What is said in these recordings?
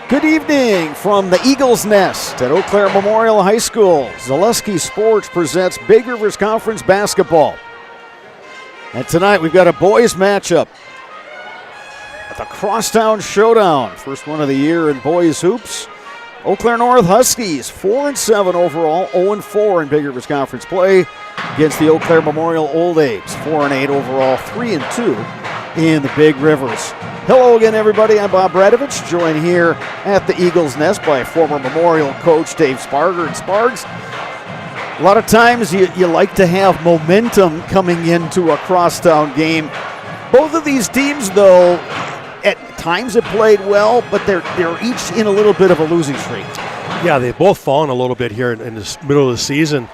Good evening from the Eagles Nest at Eau Claire Memorial High School. Zaleski Sports presents Big Rivers Conference basketball. And tonight we've got a boys matchup at the Crosstown Showdown. First one of the year in boys hoops. Eau Claire North Huskies, 4-7 overall, 0-4 in Big Rivers Conference play against the Eau Claire Memorial Old Apes, 4-8 overall, 3-2 in the Big Rivers. Hello again, everybody. I'm Bob Bradovich, joined here at the Eagles Nest by former Memorial coach Dave Sparger. And Spargs, a lot of times you like to have momentum coming into a crosstown game. Both of these teams, though, at times have played well, but they're each in a little bit of a losing streak. Yeah, they've both fallen a little bit here in the middle of the season.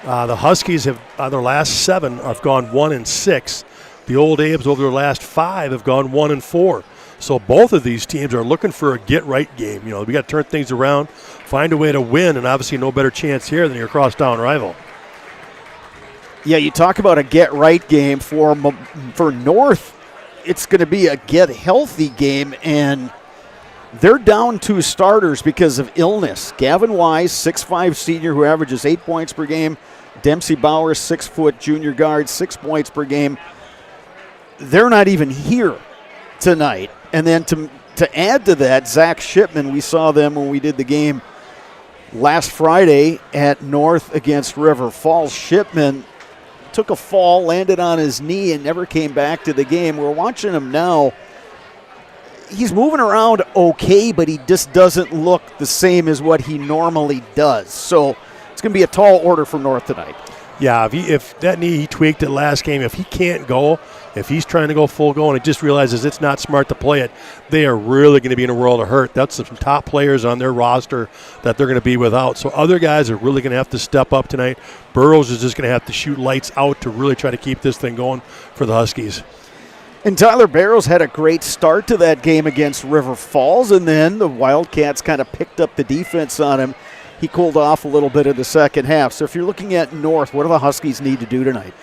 The Huskies have, their last 7 have gone 1-6. The Old Apes over their last 5 have gone 1-4. So both of these teams are looking for a get-right game. You know, we got to turn things around, find a way to win, and obviously no better chance here than your crosstown rival. Yeah, you talk about a get-right game for North. It's going to be a get-healthy game, and they're down 2 starters because of illness. Gavin Wise, 6'5 senior who averages 8 points per game. Dempsey Bauer, 6-foot junior guard, 6 points per game. They're not even here tonight. And then to add to that, Zach Shipman, we saw them when we did the game last Friday at North against River Falls. Shipman took a fall, landed on his knee, and never came back to the game. We're watching him now. He's moving around okay, but he just doesn't look the same as what he normally does. So it's going to be a tall order from North tonight. Yeah, if that knee, he tweaked it last game, if he can't go, if he's trying to go full go and he just realizes it's not smart to play it, they are really going to be in a world of hurt. That's some top players on their roster that they're going to be without. So other guys are really going to have to step up tonight. Burrows is just going to have to shoot lights out to really try to keep this thing going for the Huskies. And Tyler Barrows had a great start to that game against River Falls, and then the Wildcats kind of picked up the defense on him. He cooled off a little bit in the second half. So if you're looking at North, what do the Huskies need to do tonight?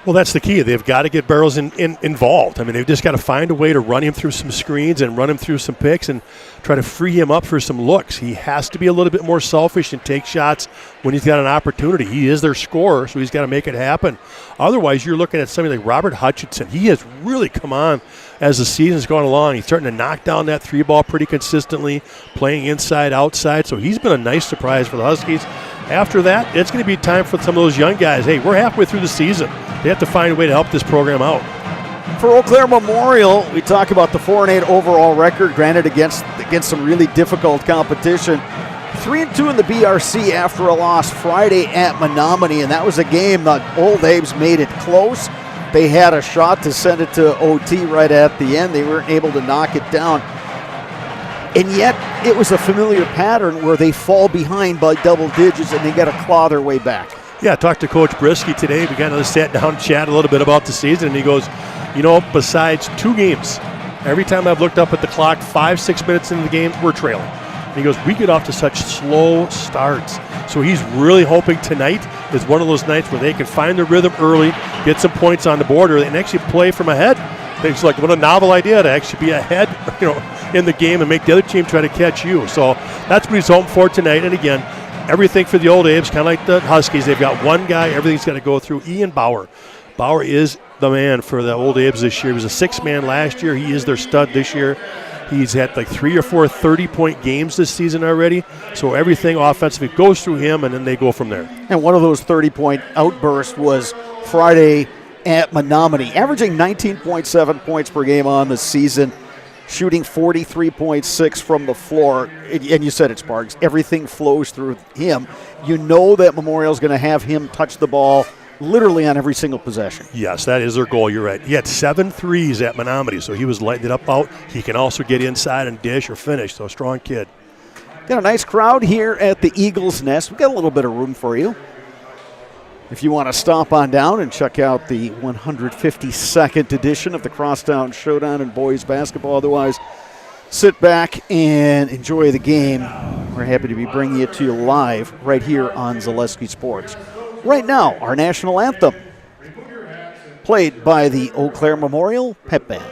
Well, that's the key. They've got to get Barrows involved. I mean, they've just got to find a way to run him through some screens and run him through some picks and try to free him up for some looks. He has to be a little bit more selfish and take shots when he's got an opportunity. He is their scorer, so he's got to make it happen. Otherwise, you're looking at somebody like Robert Hutchinson. He has really come on as the season's gone along. He's starting to knock down that 3-ball pretty consistently, playing inside, outside. So he's been a nice surprise for the Huskies. After that, it's going to be time for some of those young guys. Hey, we're halfway through the season. They have to find a way to help this program out. For Eau Claire Memorial, we talk about the 4-8 overall record, granted against some really difficult competition. 3-2 in the BRC after a loss Friday at Menominee, and that was a game that Old Apes made it close. They had a shot to send it to OT right at the end. They weren't able to knock it down. And yet, it was a familiar pattern where they fall behind by double digits and they got to claw their way back. Yeah, I talked to Coach Brisky today. We got another sat down and chat a little bit about the season, and he goes, you know, besides 2 games, every time I've looked up at the clock, 5-6 minutes into the game, we're trailing. And he goes, we get off to such slow starts. So he's really hoping tonight is one of those nights where they can find their rhythm early, get some points on the board, and actually play from ahead. It's like, what a novel idea to actually be ahead, in the game and make the other team try to catch you. So that's what he's hoping for tonight. And again, everything for the Old Apes, kind of like the Huskies. They've got one guy, everything's got to go through Ian Bauer. Bauer is the man for the Old Apes this year. He was a 6-man last year. He is their stud this year. He's had like 3 or 4 30-point games this season already. So everything offensively goes through him, and then they go from there. And one of those 30-point outbursts was Friday at Menominee, averaging 19.7 points per game on the season, shooting 43.6 from the floor. And you said it, Sparks. Everything flows through him. You know that Memorial's going to have him touch the ball literally on every single possession. Yes, that is their goal. You're right. He had 7 threes at Menominee, so he was lighting it up out. He can also get inside and dish or finish, so a strong kid. Got a nice crowd here at the Eagles Nest. We've got a little bit of room for you. If you want to stop on down and check out the 152nd edition of the Crosstown Showdown in boys basketball. Otherwise, sit back and enjoy the game. We're happy to be bringing it to you live right here on Zaleski Sports. Right now, our national anthem, played by the Eau Claire Memorial Pep Band.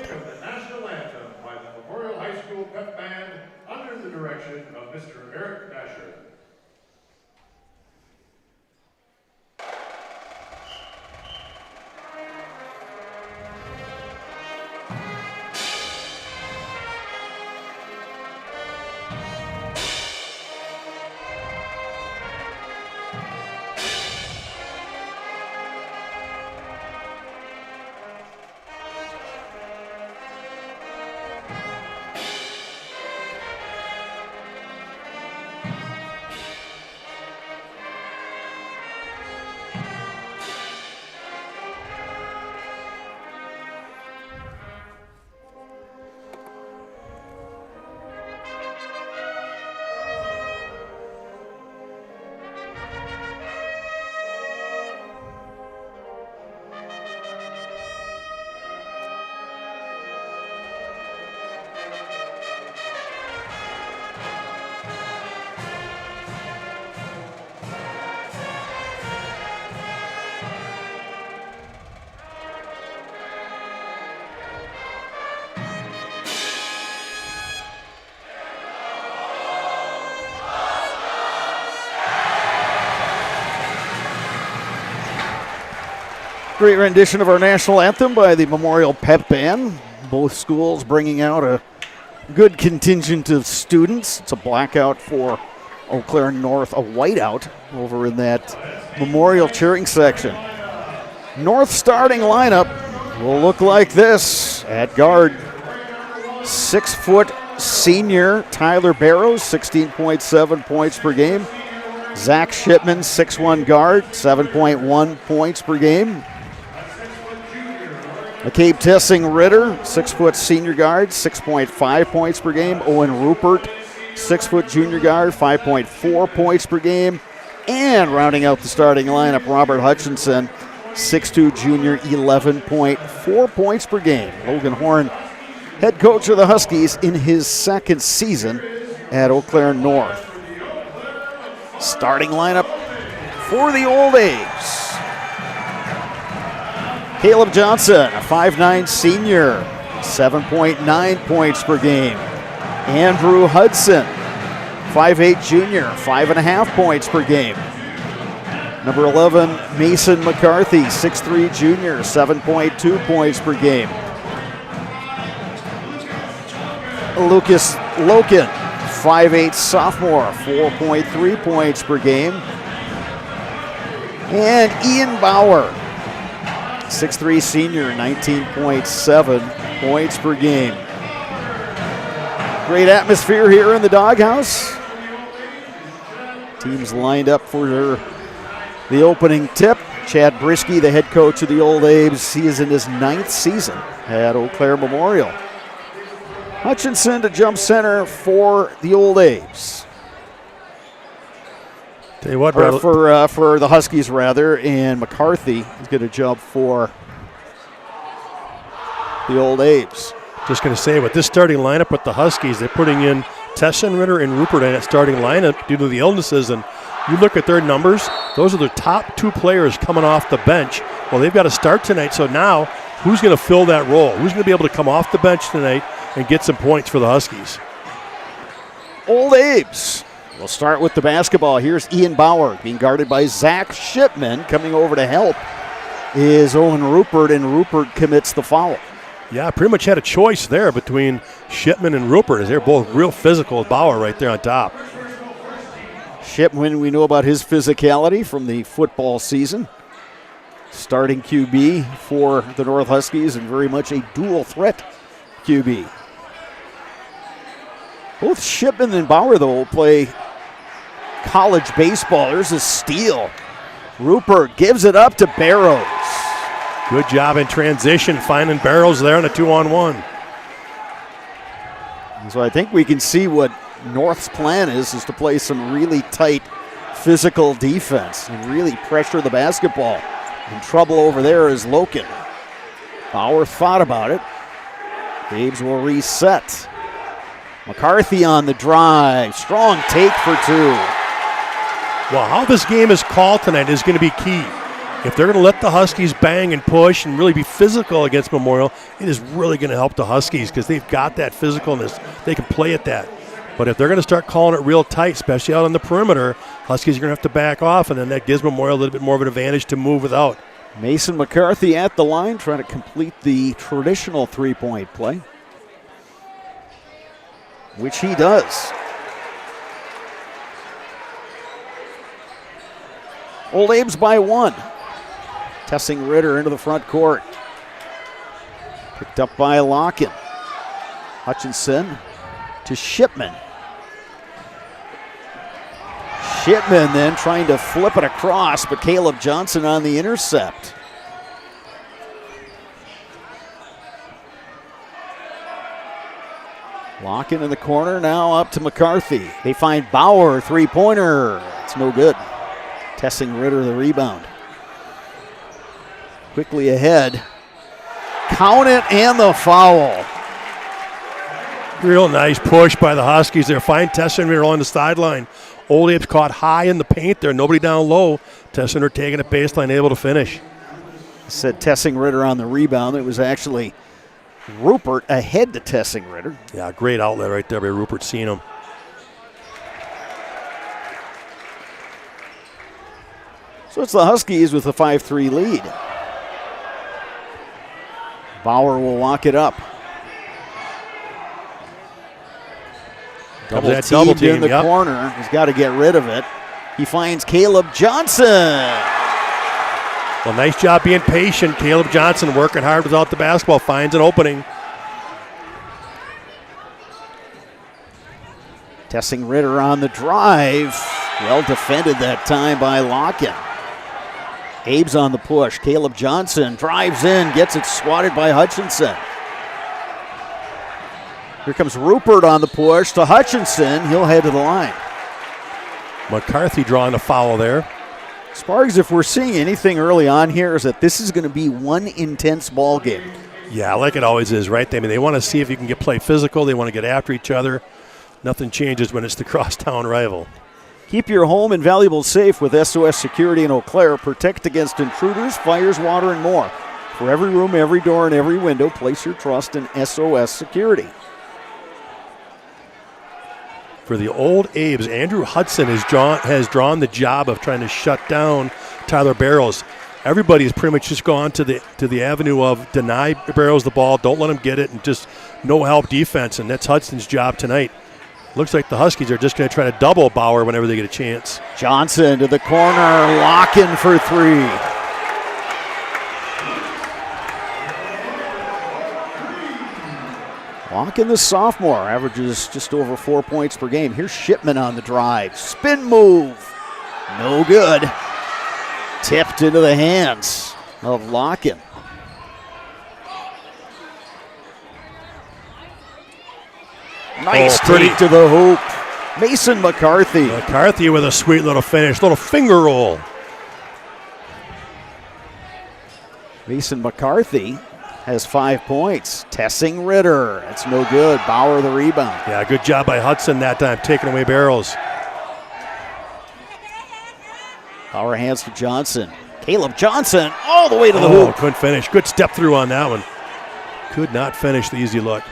Great rendition of our national anthem by the Memorial Pep Band. Both schools bringing out a good contingent of students. It's a blackout for Eau Claire North, a whiteout over in that Memorial cheering section. North starting lineup will look like this. At guard, 6-foot senior Tyler Barrows, 16.7 points per game. Zach Shipman, 6'1 guard, 7.1 points per game. McCabe Tessing Ritter, 6-foot senior guard, 6.5 points per game. Owen Rupert, 6-foot junior guard, 5.4 points per game. And rounding out the starting lineup, Robert Hutchinson, 6'2 junior, 11.4 points per game. Logan Horn, head coach of the Huskies in his second season at Eau Claire North. Starting lineup for the Old A's. Caleb Johnson, a 5'9 senior, 7.9 points per game. Andrew Hudson, 5'8 junior, 5.5 points per game. Number 11, Mason McCarthy, 6'3 junior, 7.2 points per game. Lucas Loken, 5'8 sophomore, 4.3 points per game. And Ian Bauer, 6'3 senior, 19.7 points per game. Great atmosphere here in the doghouse. Teams lined up for the opening tip. Chad Brisky, the head coach of the Old A's, he is in his 9th season at Eau Claire Memorial. Hutchinson to jump center for the Old A's. Tell you what, for the Huskies rather, and McCarthy is going to jump for the Old A's. Just going to say, with this starting lineup with the Huskies, they're putting in Tessenritter and Rupert in that starting lineup due to the illnesses. And you look at their numbers, those are the top 2 players coming off the bench. Well, they've got to start tonight, so now who's going to fill that role? Who's going to be able to come off the bench tonight and get some points for the Huskies? Old A's. We'll start with the basketball. Here's Ian Bauer being guarded by Zach Shipman. Coming over to help is Owen Rupert, and Rupert commits the foul. Yeah, pretty much had a choice there between Shipman and Rupert, as they're both real physical. Bauer right there on top. Shipman, we know about his physicality from the football season. Starting QB for the North Huskies and very much a dual threat QB. Both Shipman and Bauer, though, will play college baseball. There's a steal. Rupert gives it up to Barrows. Good job in transition, finding Barrows there on a 2-on-1. So I think we can see what North's plan is to play some really tight physical defense and really pressure the basketball. In trouble over there is Loken. Bauer thought about it. Babes will reset. McCarthy on the drive. Strong take for 2. Well, how this game is called tonight is going to be key. If they're going to let the Huskies bang and push and really be physical against Memorial, it is really going to help the Huskies because they've got that physicalness. They can play at that. But if they're going to start calling it real tight, especially out on the perimeter, Huskies are going to have to back off, and then that gives Memorial a little bit more of an advantage to move without. Mason McCarthy at the line trying to complete the traditional three-point play, which he does. Old Abe's by 1. Tessing Ritter into the front court. Picked up by Locken. Hutchinson to Shipman. Shipman then trying to flip it across, but Caleb Johnson on the intercept. Locken in the corner, now up to McCarthy. They find Bauer, three-pointer. It's no good. Tessing Ritter the rebound. Quickly ahead. Count it and the foul. Real nice push by the Huskies there. Find Tessiner on the sideline. Old Abe's caught high in the paint there. Nobody down low. Tessiner taking it baseline, able to finish. Said Tessing Ritter on the rebound. It was actually Rupert ahead to Tessing Ritter. Yeah, great outlet right there by Rupert, seeing him. So it's the Huskies with a 5-3 lead. Bauer will walk it up. Double team in the corner. He's got to get rid of it. He finds Caleb Johnson. Well, nice job being patient. Caleb Johnson working hard without the basketball. Finds an opening. Tessing Ritter on the drive. Well defended that time by Locken. Abe's on the push. Caleb Johnson drives in, gets it swatted by Hutchinson. Here comes Rupert on the push to Hutchinson. He'll head to the line. McCarthy drawing a foul there. Sparks, if we're seeing anything early on here, is that this is going to be one intense ball game. Yeah, like it always is, right? I mean, they want to see if you can play physical. They want to get after each other. Nothing changes when it's the crosstown rival. Keep your home and valuables safe with SOS Security in Eau Claire. Protect against intruders, fires, water, and more. For every room, every door, and every window, place your trust in SOS Security. For the Old Abes, Andrew Hudson has drawn the job of trying to shut down Tyler Barrows. Everybody's pretty much just gone to the avenue of deny Barrows the ball, don't let him get it, and just no help defense, and that's Hudson's job tonight. Looks like the Huskies are just going to try to double Bauer whenever they get a chance. Johnson to the corner, Locken for three. Locken, the sophomore, averages just over 4 points per game. Here's Shipman on the drive. Spin move. No good. Tipped into the hands of Locken. Nice take to the hoop. Mason McCarthy. McCarthy with a sweet little finish, little finger roll. Mason McCarthy has 5 points. Tessing Ritter. That's no good. Bauer the rebound. Yeah, good job by Hudson that time, taking away Barrows. Bauer hands to Johnson. Caleb Johnson all the way to the hoop. Couldn't finish. Good step through on that one. Could not finish the easy look.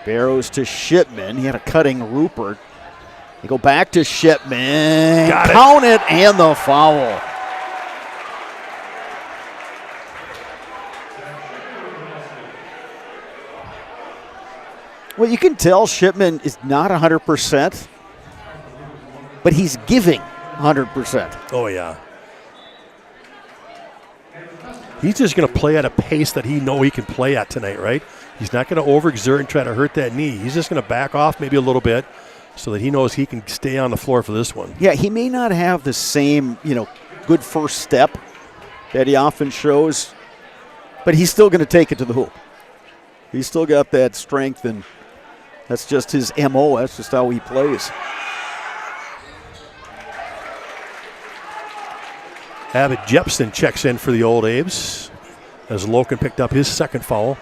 Barrows to Shipman. He had a cutting Rupert. They go back to Shipman. Count it and the foul. Well, you can tell Shipman is not 100%, but he's giving 100%. Oh, yeah. He's just going to play at a pace that he knows he can play at tonight, right? He's not going to overexert and try to hurt that knee. He's just going to back off maybe a little bit so that he knows he can stay on the floor for this one. Yeah, he may not have the same, good first step that he often shows, but he's still going to take it to the hoop. He's still got that strength, and that's just his MO. That's just how he plays. Abbott Jepson checks in for the Old Abes as Loken picked up his second foul.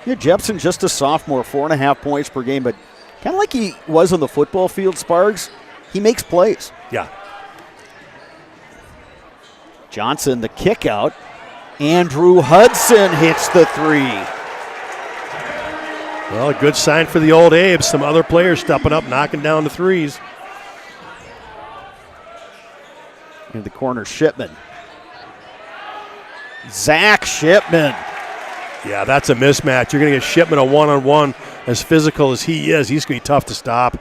Yeah, Jepson just a sophomore, 4.5 points per game, but kind of like he was on the football field, Spargs, he makes plays. Yeah. Johnson, the kick out. Andrew Hudson hits the three. Well, a good sign for the Old Abes. Some other players stepping up, knocking down the threes. In the corner, Shipman. Zach Shipman. Yeah, that's a mismatch. You're going to get Shipman a one-on-one. As physical as he is, he's going to be tough to stop.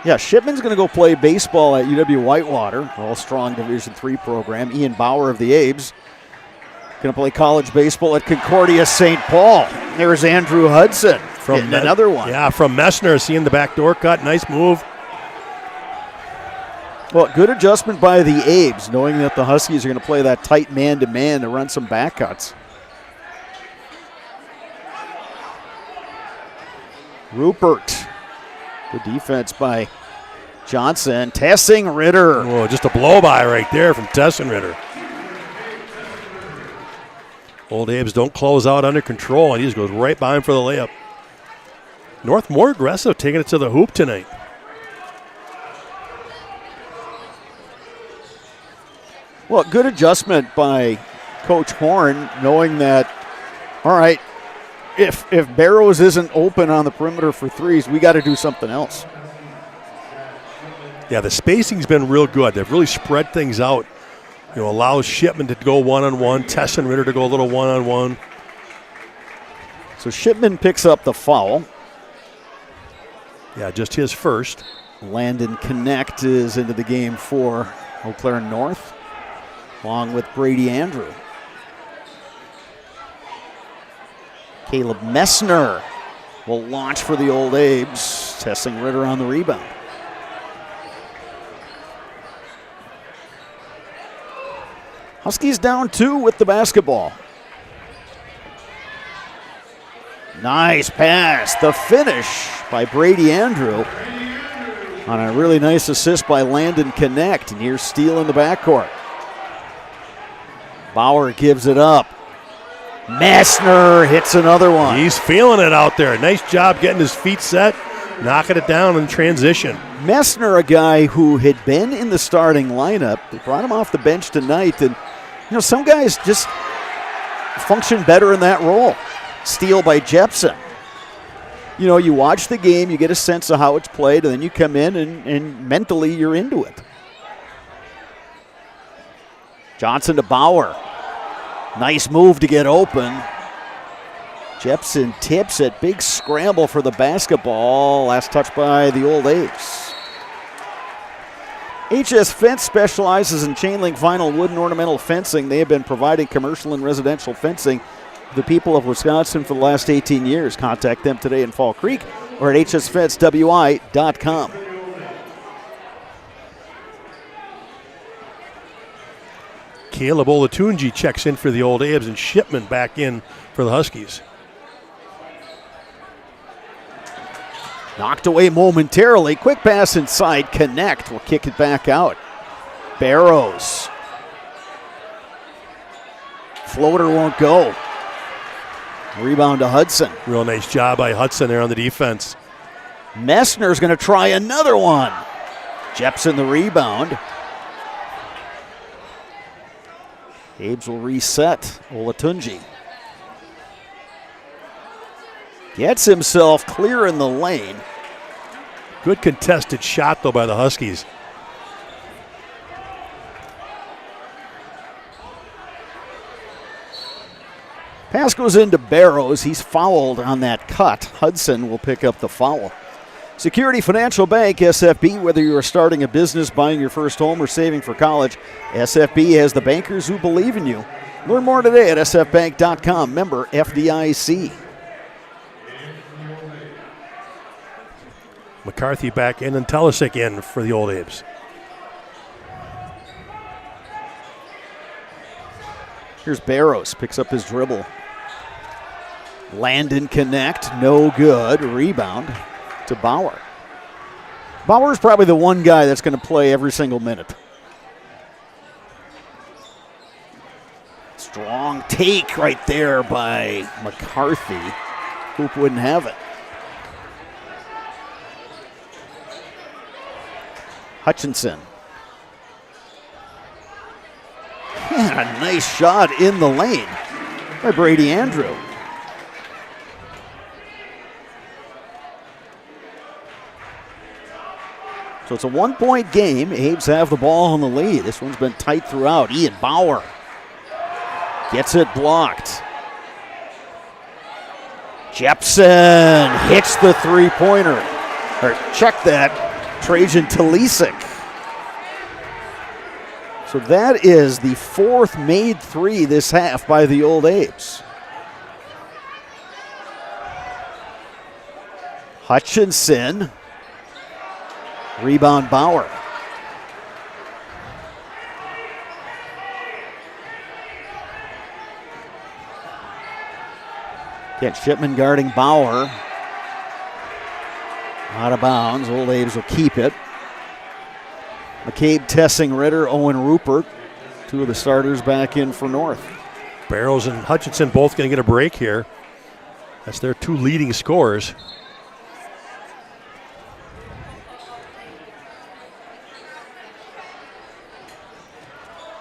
Yeah, Shipman's going to go play baseball at UW-Whitewater, all-strong Division III program. Ian Bauer of the Abes going to play college baseball at Concordia St. Paul. There's Andrew Hudson from another one. Yeah, from Messner, seeing the backdoor cut. Nice move. Well, good adjustment by the Abes, knowing that the Huskies are going to play that tight man-to-man to run some back cuts. Rupert. Good defense by Johnson. Tessing Ritter. Oh, just a blow-by right there from Tessing Ritter. Old Abes don't close out under control, and he just goes right by him for the layup. North more aggressive, taking it to the hoop tonight. Well, good adjustment by Coach Horn, knowing that, all right, if Barrows isn't open on the perimeter for threes, we got to do something else. Yeah, the spacing's been real good. They've really spread things out allows Shipman to go one-on-one, Tesson Ritter to go a little one-on-one. So Shipman picks up the foul. Yeah, just his first. Landon Connect is into the game for Eau Claire North, along with Brady Andrew. Caleb Messner will launch for the Old Abes. Tesson Ritter on the rebound. Huskies down 2 with the basketball. Nice pass. The finish by Brady Andrew on a really nice assist by Landon Connect. Near steal in the backcourt. Bauer gives it up. Messner hits another one. He's feeling it out there. Nice job getting his feet set, knocking it down in transition. Messner, a guy who had been in the starting lineup. They brought him off the bench tonight. And, some guys just function better in that role. Steal by Jepson. You watch the game, you get a sense of how it's played, and then you come in and mentally you're into it. Johnson to Bauer. Nice move to get open. Jepson tips it. Big scramble for the basketball. Last touch by the Old Apes. HS Fence specializes in chain link vinyl wood and ornamental fencing. They have been providing commercial and residential fencing to the people of Wisconsin for the last 18 years. Contact them today in Fall Creek or at hsfencewi.com. Caleb Olatunji checks in for the Old Abes, and Shipman back in for the Huskies. Knocked away momentarily. Quick pass inside. Connect will kick it back out. Barrows. Floater won't go. Rebound to Hudson. Real nice job by Hudson there on the defense. Messner's going to try another one. Jepson the rebound. Abes will reset. Olatunji gets himself clear in the lane. Good contested shot, though, by the Huskies. Pass goes into Barrows. He's fouled on that cut. Hudson will pick up the foul. Security Financial Bank, SFB, whether you are starting a business, buying your first home, or saving for college, SFB has the bankers who believe in you. Learn more today at sfbank.com. Member FDIC. McCarthy back in and Telesic in for the Old Abes. Here's Barrows, picks up his dribble. Landon Connect, no good. Rebound to Bauer. Bauer's probably the one guy that's going to play every single minute. Strong take right there by McCarthy. Hoop wouldn't have it. Hutchinson. And a nice shot in the lane by Brady Andrew. So it's a 1-point game. Abes have the ball in the lead. This one's been tight throughout. Ian Bauer gets it blocked. Jepson hits the three-pointer. Or check that. Trajan Telesic. So that is the fourth made three this half by the Old Apes. Hutchinson. Rebound Bauer. Kent Shipman guarding Bauer. Out of bounds. Old Abes will keep it. McCabe, Tesson Ritter, Owen Rupert. Two of the starters back in for North. Barrows and Hutchinson both going to get a break here. That's their two leading scorers.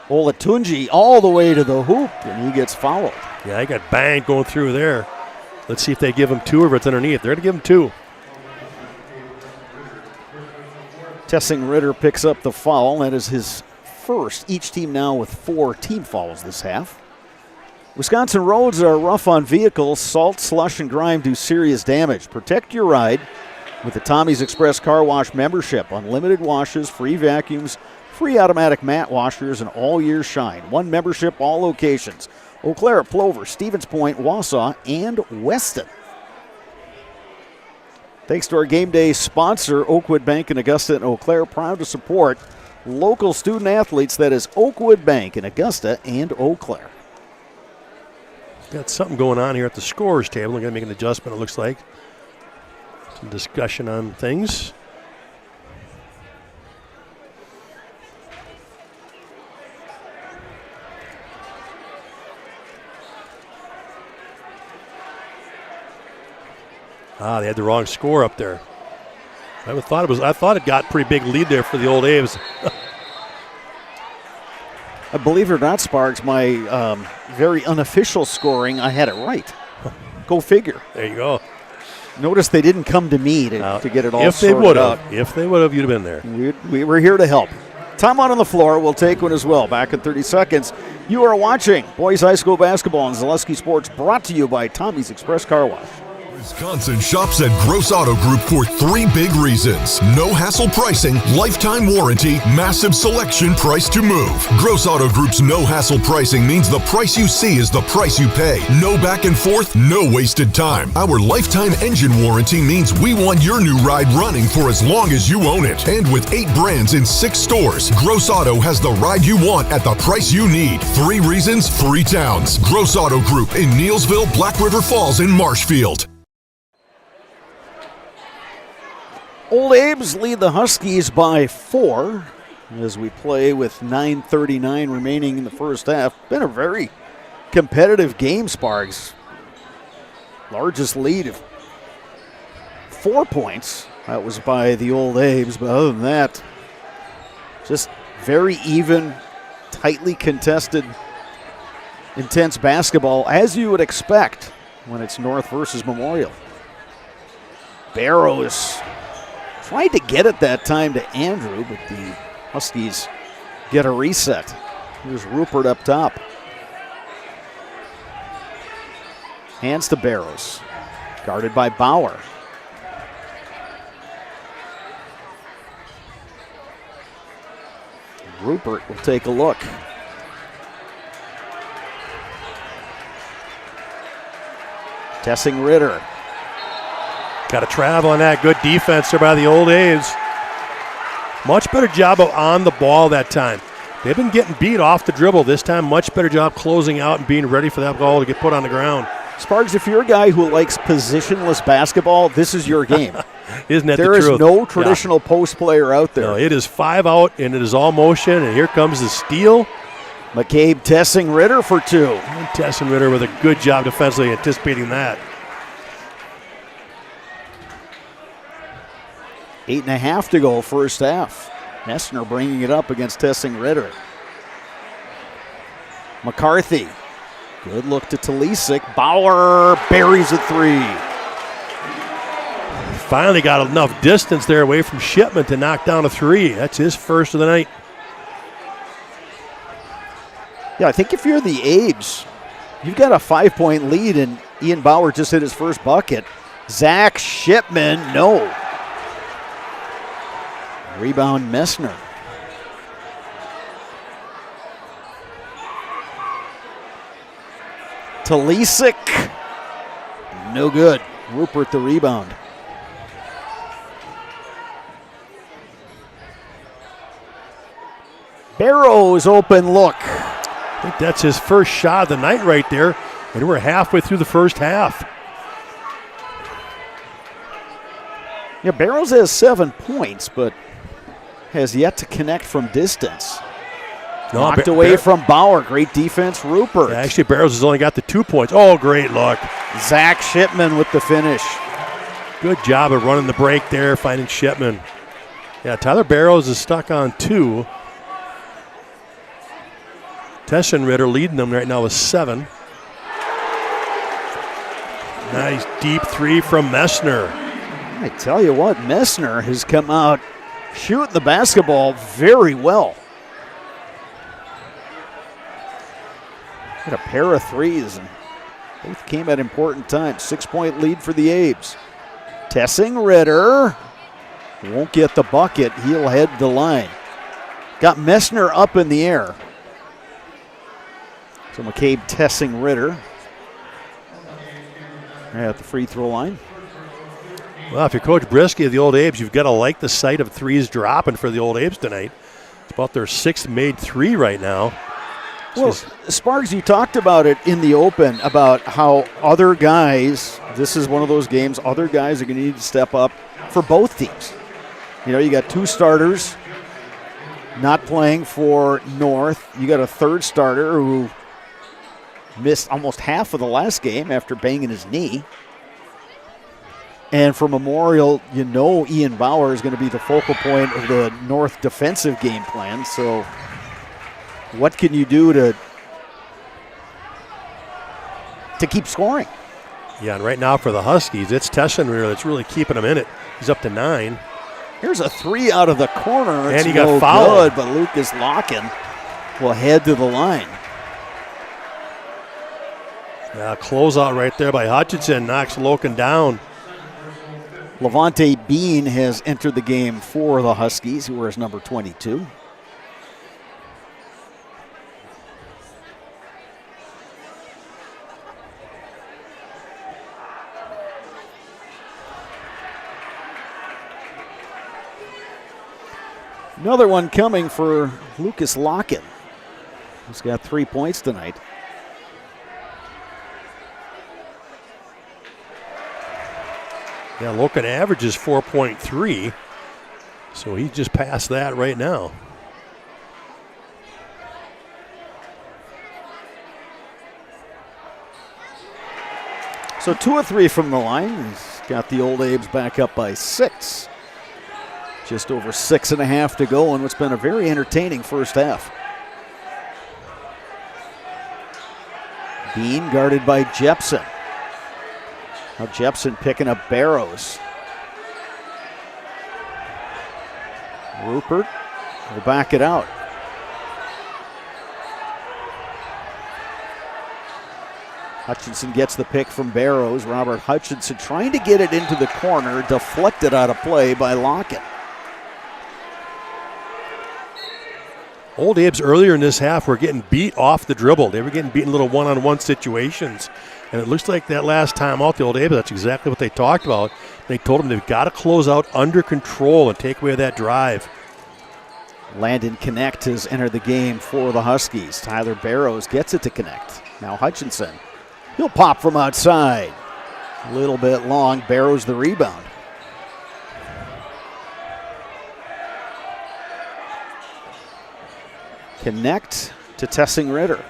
Olatunji all the way to the hoop, and he gets fouled. Yeah, he got banged going through there. Let's see if they give him two or if it's underneath. They're going to give him two. Tesson Ritter picks up the foul. That is his first. Each team now with 4 team fouls this half. Wisconsin roads are rough on vehicles. Salt, slush, and grime do serious damage. Protect your ride with the Tommy's Express Car Wash membership. Unlimited washes, free vacuums, free automatic mat washers, and all year shine. One membership, all locations. Eau Claire, Plover, Stevens Point, Wausau, and Weston. Thanks to our game day sponsor, Oakwood Bank in Augusta and Eau Claire, proud to support local student athletes. That is Oakwood Bank in Augusta and Eau Claire. Got something going on here at the scorers table. We're going to make an adjustment, it looks like. Some discussion on things. They had the wrong score up there. I thought it got pretty big lead there for the Old Aves. I believe it or not, Sparks, my very unofficial scoring, I had it right. Go figure. There you go. Notice they didn't come to me to get it all If they sorted would out. have, you'd have been there. We were here to help. Time out on the floor. We'll take one as well. Back in 30 seconds. You are watching Boys High School Basketball on Zaleski Sports, brought to you by Tommy's Express Car Wash. Wisconsin shops at Gross Auto Group for 3 big reasons. No hassle pricing, lifetime warranty, massive selection, price to move. Gross Auto Group's no hassle pricing means the price you see is the price you pay. No back and forth, no wasted time. Our lifetime engine warranty means we want your new ride running for as long as you own it. And with 8 brands in 6 stores, Gross Auto has the ride you want at the price you need. 3 reasons, 3 towns. Gross Auto Group in Neelsville, Black River Falls, and Marshfield. Old Abe's lead the Huskies by 4 as we play with 9:39 remaining in the first half. Been a very competitive game, Sparks. Largest lead of 4 points. That was by the Old Abe's, but other than that, just very even, tightly contested, intense basketball, as you would expect when it's North versus Memorial. Barrows tried to get it that time to Andrew, but the Huskies get a reset. Here's Rupert up top. Hands to Barrows. Guarded by Bauer. Rupert will take a look. Tessing Ritter. Got to travel on that. Good defense there by the Old Aves. Much better job of on the ball that time. They've been getting beat off the dribble. This time, much better job closing out and being ready for that ball to get put on the ground. Sparks, if you're a guy who likes positionless basketball, this is your game. Isn't that there the truth? There is no traditional post player out there. No, it is 5 out, and it is all motion, and here comes the steal. McCabe Tessing Ritter for 2. And Tessing Ritter with a good job defensively anticipating that. 8.5 to go first half. Messner bringing it up against Tessing Ritter. McCarthy. Good look to Talisic. Bauer buries a 3. Finally got enough distance there away from Shipman to knock down a 3. That's his first of the night. Yeah, I think if you're the Abes, you've got a 5-point lead, and Ian Bauer just hit his first bucket. Zach Shipman, no. Rebound Messner. Talisic, no good. Rupert the rebound. Barrows open look. I think that's his first shot of the night right there, and we're halfway through the first half. Yeah, Barrows has 7 points, but has yet to connect from distance. Knocked away from Bauer. Great defense, Rupert. Yeah, actually, Barrows has only got the 2 points. Oh, great look. Zach Shipman with the finish. Good job of running the break there, finding Shipman. Yeah, Tyler Barrows is stuck on 2. Tessing Ritter leading them right now with 7. Nice deep 3 from Messner. I tell you what, Messner has come out shooting the basketball very well. Got a pair of threes, and both came at important times. 6-point lead for the Abes. Tessing Ritter won't get the bucket. He'll head the line. Got Messner up in the air. So McCabe Tessing Ritter at the free throw line. Well, if you're Coach Brisky of the Old Abes, you've got to like the sight of threes dropping for the Old Abes tonight. It's about their 6th made three right now. Well, Sparks, you talked about it in the open about how other guys, this is one of those games, other guys are going to need to step up for both teams. You know, you got 2 starters not playing for North. You got a 3rd starter who missed almost half of the last game after banging his knee. And for Memorial, you know Ian Bauer is going to be the focal point of the North defensive game plan. So what can you do to keep scoring? Yeah, and right now for the Huskies, it's Tessenreer that's really keeping them in it. He's up to 9. Here's a 3 out of the corner. And he got fouled. Good, but Lucas Locken will head to the line. Closeout right there by Hutchinson knocks Loken down. Levante Bean has entered the game for the Huskies, who wears number 22. Another one coming for Lucas Locken. He's got 3 points tonight. Yeah, Loken averages 4.3, so he just passed that right now. So 2 of 3 from the line. He's got the Old Abes back up by 6. Just over 6.5 to go in what's been a very entertaining first half. Bean guarded by Jepson. Now Jepson picking up Barrows. Rupert will back it out. Hutchinson gets the pick from Barrows. Robert Hutchinson trying to get it into the corner, deflected out of play by Locken. Old Abes earlier in this half were getting beat off the dribble. They were getting beaten little one-on-one situations. And it looks like that last time out, the Old Abes, that's exactly what they talked about. They told them they've got to close out under control and take away that drive. Landon Connect has entered the game for the Huskies. Tyler Barrows gets it to Connect. Now Hutchinson. He'll pop from outside. A little bit long. Barrows the rebound. Connect to Tessing Ritter.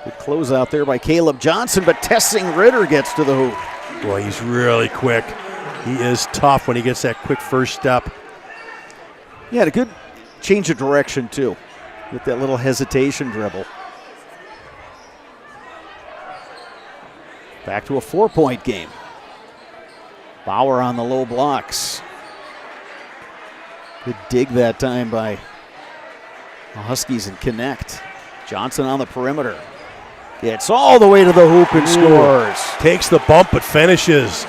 Good closeout there by Caleb Johnson, but Tessing Ritter gets to the hoop. Boy, he's really quick. He is tough when he gets that quick first step. He had a good change of direction, too, with that little hesitation dribble. Back to a 4-point game. Bauer on the low blocks. Good dig that time by the Huskies and Connect. Johnson on the perimeter. Gets all the way to the hoop and scores. Takes the bump but finishes.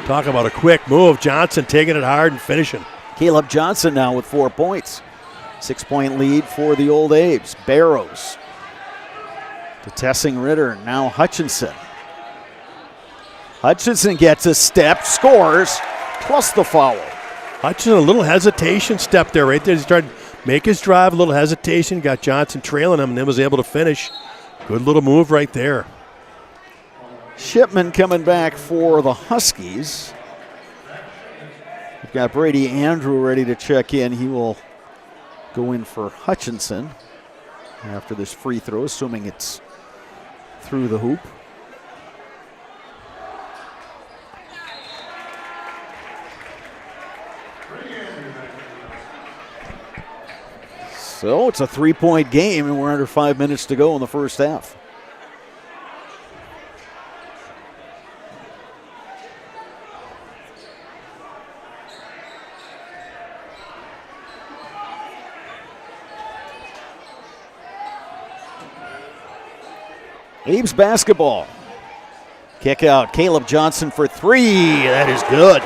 Talk about a quick move. Johnson taking it hard and finishing. Caleb Johnson now with 4 points. 6-point lead for the Old Abes. Barrows to Tessing Ritter. Now Hutchinson. Hutchinson gets a step, scores, plus the foul. Hutchinson, a little hesitation step there right there. He started to make his drive, a little hesitation, got Johnson trailing him, and then was able to finish. Good little move right there. Shipman coming back for the Huskies. We've got Brady Andrew ready to check in. He will go in for Hutchinson after this free throw, assuming it's through the hoop. So it's a 3-point game, and we're under 5 minutes to go in the first half. Abe's basketball. Kick out, Caleb Johnson for three. That is good.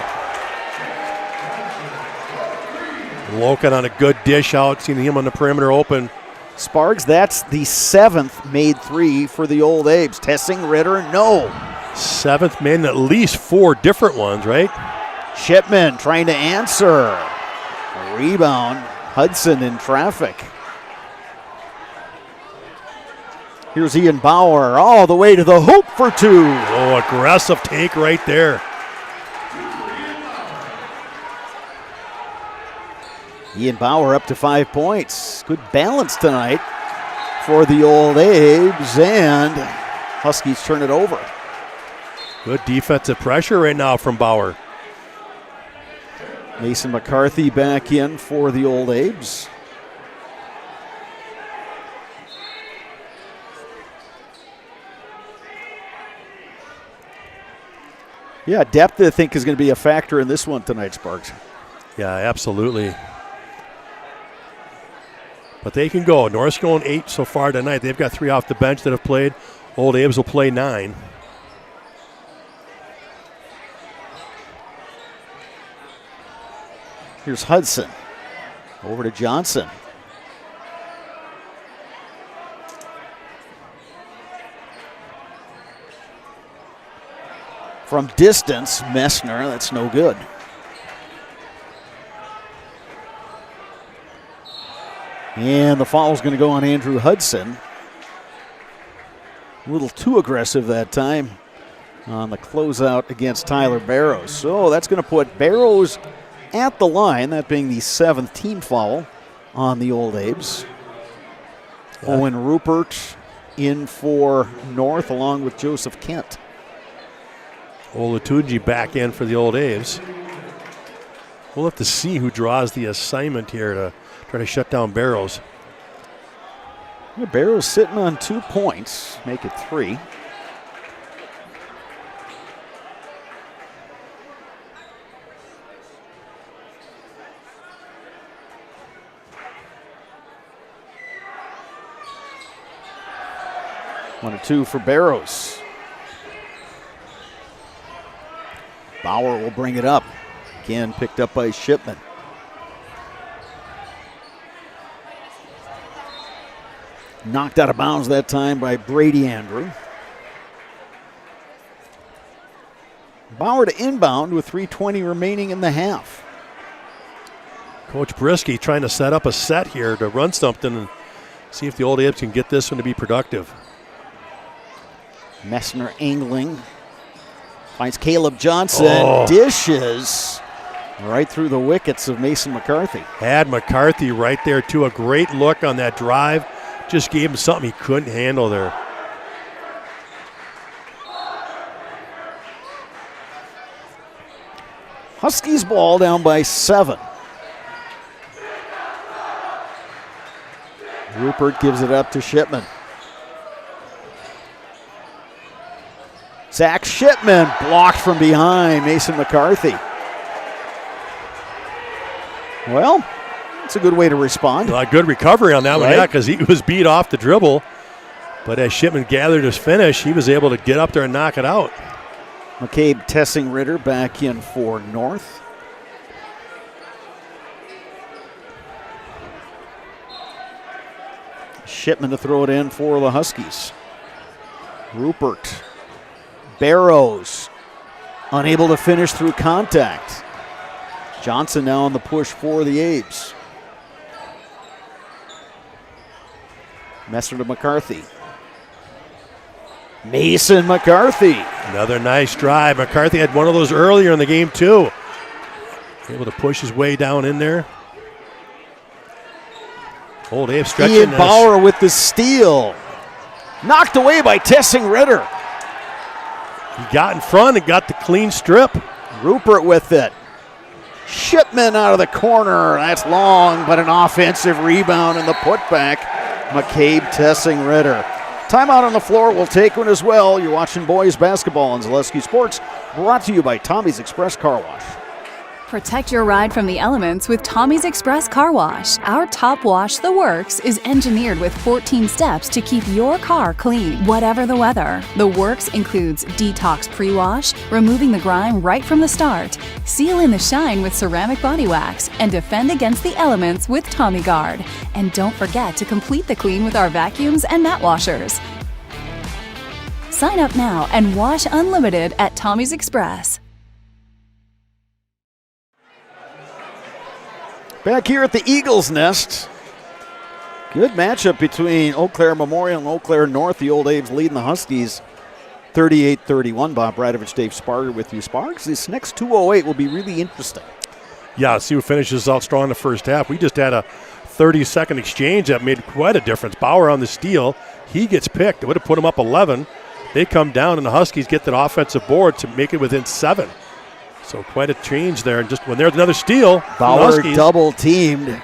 Loken on a good dish out, seeing him on the perimeter open. Sparks, that's the 7th made three for the Old Abes. Tessing, Ritter, no. 7th made at least 4 different ones, right? Shipman trying to answer. A rebound, Hudson in traffic. Here's Ian Bauer all the way to the hoop for 2. Oh, aggressive take right there. Ian Bauer up to 5 points. Good balance tonight for the Old Abes, and Huskies turn it over. Good defensive pressure right now from Bauer. Mason McCarthy back in for the Old Abes. Yeah, depth I think is going to be a factor in this one tonight, Sparks. Yeah, absolutely. But they can go. North's going 8 so far tonight. They've got 3 off the bench that have played. Old Abes will play 9. Here's Hudson. Over to Johnson. From distance, Messner, that's no good. And the foul's going to go on Andrew Hudson. A little too aggressive that time on the closeout against Tyler Barrows. So that's going to put Barrows at the line, that being the 7th team foul on the Old Abes. Yeah. Owen Rupert in for North along with Joseph Kent. Olatunji back in for the Old Abes. We'll have to see who draws the assignment here to try to shut down Barrows. Yeah, Barrows sitting on 2 points, make it 3. One and 2 for Barrows. Bauer will bring it up. Again, picked up by Shipman. Knocked out of bounds that time by Brady Andrew. Bauer to inbound with 3:20 remaining in the half. Coach Brisky trying to set up a set here to run something and see if the Old Abes can get this one to be productive. Messner angling. Finds Caleb Johnson. Dishes right through the wickets of Mason McCarthy. Had McCarthy right there too. A great look on that drive. Just gave him something he couldn't handle there. Huskies ball down by 7. Rupert gives it up to Shipman. Zach Shipman blocked from behind Mason McCarthy. Well, it's a good way to respond. A good recovery on that one, yeah, because he was beat off the dribble. But as Shipman gathered his finish, he was able to get up there and knock it out. McCabe Tessing Ritter back in for North. Shipman to throw it in for the Huskies. Rupert. Barrows unable to finish through contact. Johnson now on the push for the Abes. Messer to McCarthy. Mason McCarthy. Another nice drive. McCarthy had one of those earlier in the game too. Able to push his way down in there. Old Abe stretching. Ian Bauer with the steal. Knocked away by Tessing Ritter. He got in front and got the clean strip. Rupert with it. Shipman out of the corner. That's long, but an offensive rebound and the putback. McCabe Tessing Ritter. Timeout on the floor. We'll take one as well. You're watching boys basketball on Zaleski Sports, brought to you by Tommy's Express Car Wash. Protect your ride from the elements with Tommy's Express Car Wash. Our top wash, The Works, is engineered with 14 steps to keep your car clean, whatever the weather. The Works includes detox pre-wash, removing the grime right from the start, seal in the shine with ceramic body wax, and defend against the elements with Tommy Guard. And don't forget to complete the clean with our vacuums and mat washers. Sign up now and wash unlimited at Tommy's Express. Back here at the Eagles Nest. Good matchup between Eau Claire Memorial and Eau Claire North. The Old Abe's leading the Huskies 38-31. Bob Bradovich, Dave Sparger with you. Sparks, this next 2:08 will be really interesting. Yeah, see who finishes out strong in the first half. We just had a 30-second exchange that made quite a difference. Bauer on the steal. He gets picked. It would have put him up 11. They come down, and the Huskies get that offensive board to make it within 7. So quite a change there. And just when there's another steal, Bauer double teamed.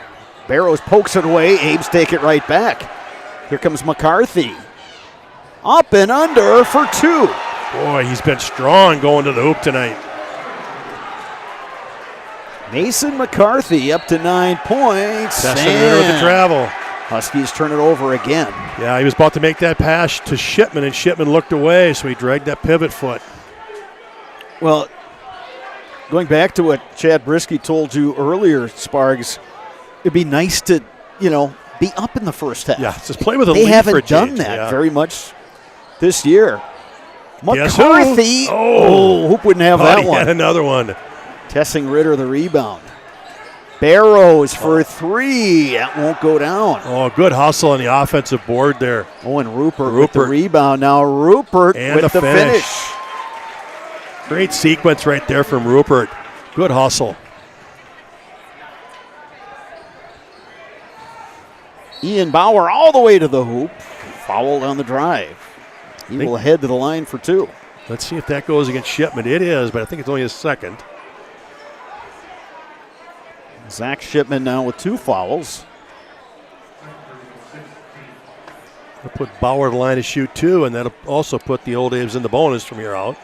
Barrows pokes it away. Abe's take it right back. Here comes McCarthy. Up and under for 2. Boy, he's been strong going to the hoop tonight. Mason McCarthy up to 9 points. That's the winner of the travel. Huskies turn it over again. Yeah, he was about to make that pass to Shipman, and Shipman looked away, so he dragged that pivot foot. Well, going back to what Chad Brisky told you earlier, Spargs, it'd be nice to, be up in the first half. Yeah, just play with a lead. They haven't for a done change. that very much this year. Guess McCarthy. who? Oh, Hoop wouldn't have that one. Had another one. Tessing Ritter the rebound. Barrows for 3. That won't go down. Oh, good hustle on the offensive board there. Oh, and Rupert with the rebound. Now Rupert and with the finish. Great sequence right there from Rupert. Good hustle. Ian Bauer all the way to the hoop. Fouled on the drive. He will head to the line for 2. Let's see if that goes against Shipman. It is, but I think it's only his second. Zach Shipman now with 2 fouls. I'll put Bauer to the line to shoot 2, and that'll also put the Old Abe's in the bonus from here out.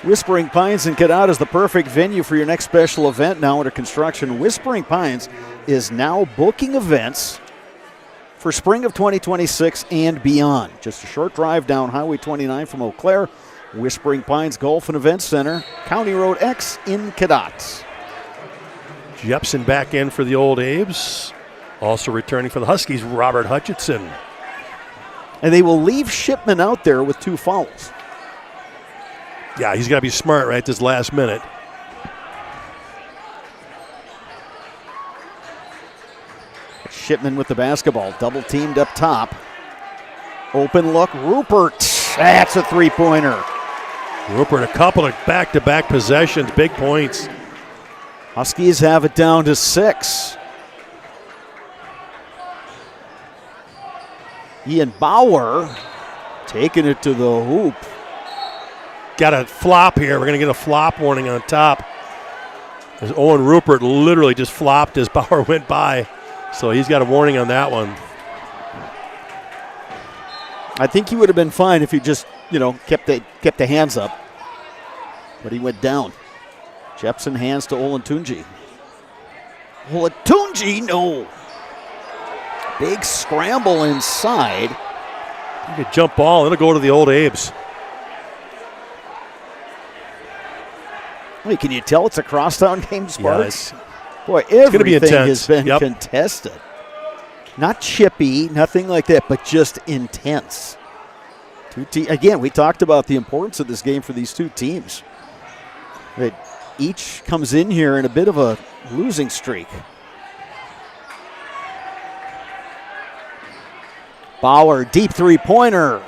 Whispering Pines in Cadott is the perfect venue for your next special event now under construction. Whispering Pines is now booking events for spring of 2026 and beyond. Just a short drive down Highway 29 from Eau Claire. Whispering Pines Golf and Event Center, County Road X in Cadott. Jepson back in for the Old Abe's. Also returning for the Huskies, Robert Hutchinson. And they will leave Shipman out there with 2 fouls. Yeah, he's got to be smart right this last minute. Shipman with the basketball, double teamed up top. Open look, Rupert. That's a 3-pointer. Rupert, a couple of back-to-back possessions, big points. Huskies have it down to 6. Ian Bauer taking it to the hoop. Got a flop here. We're going to get a flop warning on top. As Owen Rupert literally just flopped as Bauer went by. So he's got a warning on that one. I think he would have been fine if he just, kept the hands up. But he went down. Jepson hands to Olatunji. Olatunji, no. Big scramble inside. You could jump ball. It'll go to the Old Abe's. Wait, can you tell it's a crosstown game, Sparks? Yeah, boy, be everything has been contested. Not chippy, nothing like that, but just intense. Again, we talked about the importance of this game for these 2 teams. That each comes in here in a bit of a losing streak. Bauer, deep 3-pointer.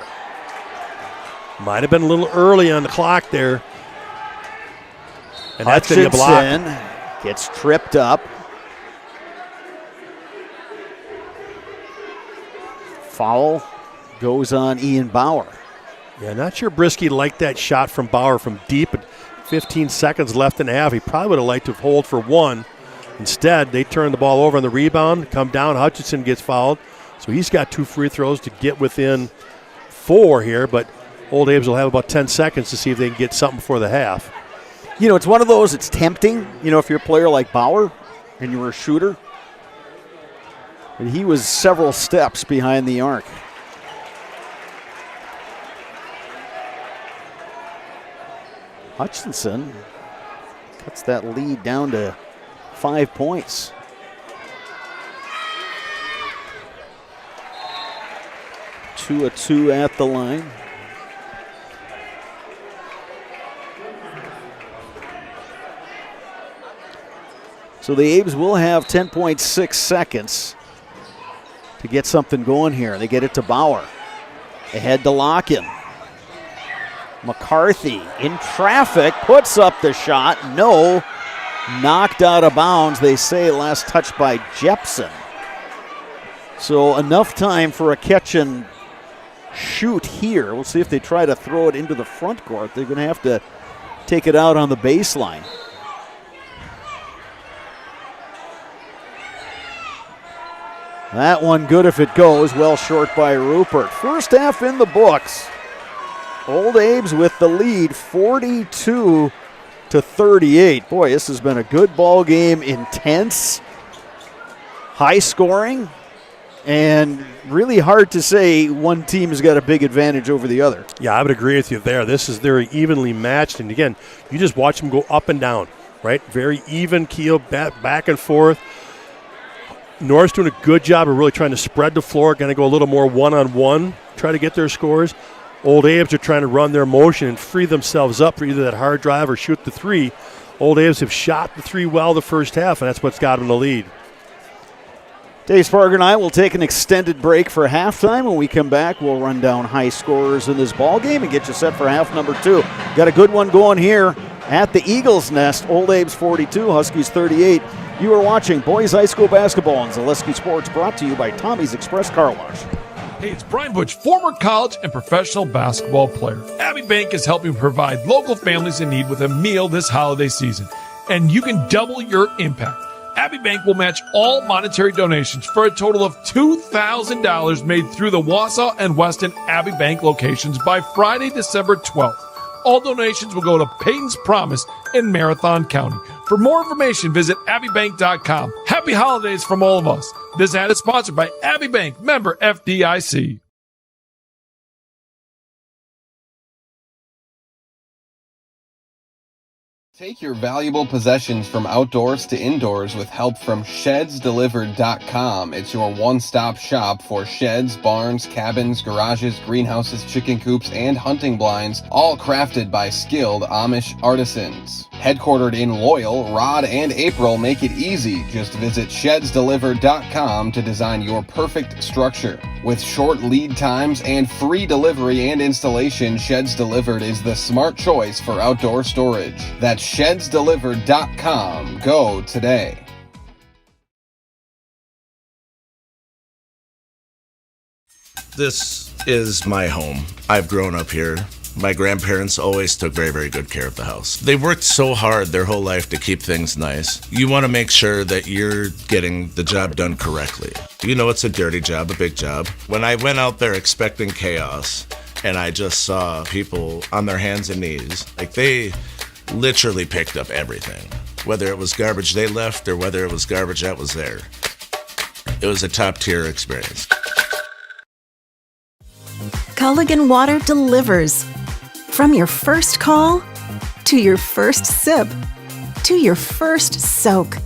Might have been a little early on the clock there. And that's going to be a block. Gets tripped up. Foul goes on Ian Bauer. Yeah, not sure Brisky liked that shot from Bauer from deep. 15 seconds left in the half. He probably would have liked to hold for 1. Instead, they turn the ball over on the rebound, come down. Hutchinson gets fouled. So he's got 2 free throws to get within 4 here, but Old Abe's will have about 10 seconds to see if they can get something before the half. It's one of those, it's tempting, if you're a player like Bauer and you were a shooter. But he was several steps behind the arc. Hutchinson cuts that lead down to 5 points. Two of two at the line. So the Abes will have 10.6 seconds to get something going here. They get it to Bauer. They head to Locken. McCarthy in traffic, puts up the shot. No, knocked out of bounds. They say last touch by Jepson. So enough time for a catch and shoot here. We'll see if they try to throw it into the front court. They're going to have to take it out on the baseline. That one good if it goes. Well short by Rupert. First half in the books. Old Abe's with the lead, 42-38. Boy, this has been a good ball game. Intense, high scoring, and really hard to say one team has got a big advantage over the other. Yeah, I would agree with you there. They're evenly matched, and again, you just watch them go up and down, right? Very even keel, back and forth. North's doing a good job of really trying to spread the floor, going to go a little more one-on-one, try to get their scores. Old Abe's are trying to run their motion and free themselves up for either that hard drive or shoot the three. Old Abe's have shot the three well the first half, and that's what's got them the lead. Dave Sparger and I will take an extended break for halftime. When we come back, we'll run down high scorers in this ball game and get you set for half number 2. Got a good one going here at the Eagles Nest. Old Abe's 42, Huskies 38. You are watching Boys High School Basketball on Zaleski Sports, brought to you by Tommy's Express Car Wash. Hey, it's Brian Butch, former college and professional basketball player. Abbey Bank is helping provide local families in need with a meal this holiday season, and you can double your impact. Abbey Bank will match all monetary donations for a total of $2,000 made through the Wausau and Weston Abbey Bank locations by Friday, December 12th. All donations will go to Peyton's Promise in Marathon County. For more information, visit abbeybank.com. Happy holidays from all of us. This ad is sponsored by Abbey Bank, member FDIC. Take your valuable possessions from outdoors to indoors with help from ShedsDelivered.com. It's your one-stop shop for sheds, barns, cabins, garages, greenhouses, chicken coops, and hunting blinds, all crafted by skilled Amish artisans. Headquartered in Loyal, Rod and April make it easy. Just visit ShedsDelivered.com to design your perfect structure. With short lead times and free delivery and installation, Sheds Delivered is the smart choice for outdoor storage. That's ShedsDelivered.com. Go today. This is my home. I've grown up here. My grandparents always took very, very good care of the house. They worked so hard their whole life to keep things nice. You want to make sure that you're getting the job done correctly. You know it's a dirty job, a big job. When I went out there expecting chaos, and I just saw people on their hands and knees, like they literally picked up everything. Whether it was garbage they left or whether it was garbage that was there. It was a top-tier experience. Culligan Water delivers. From your first call, to your first sip, to your first soak.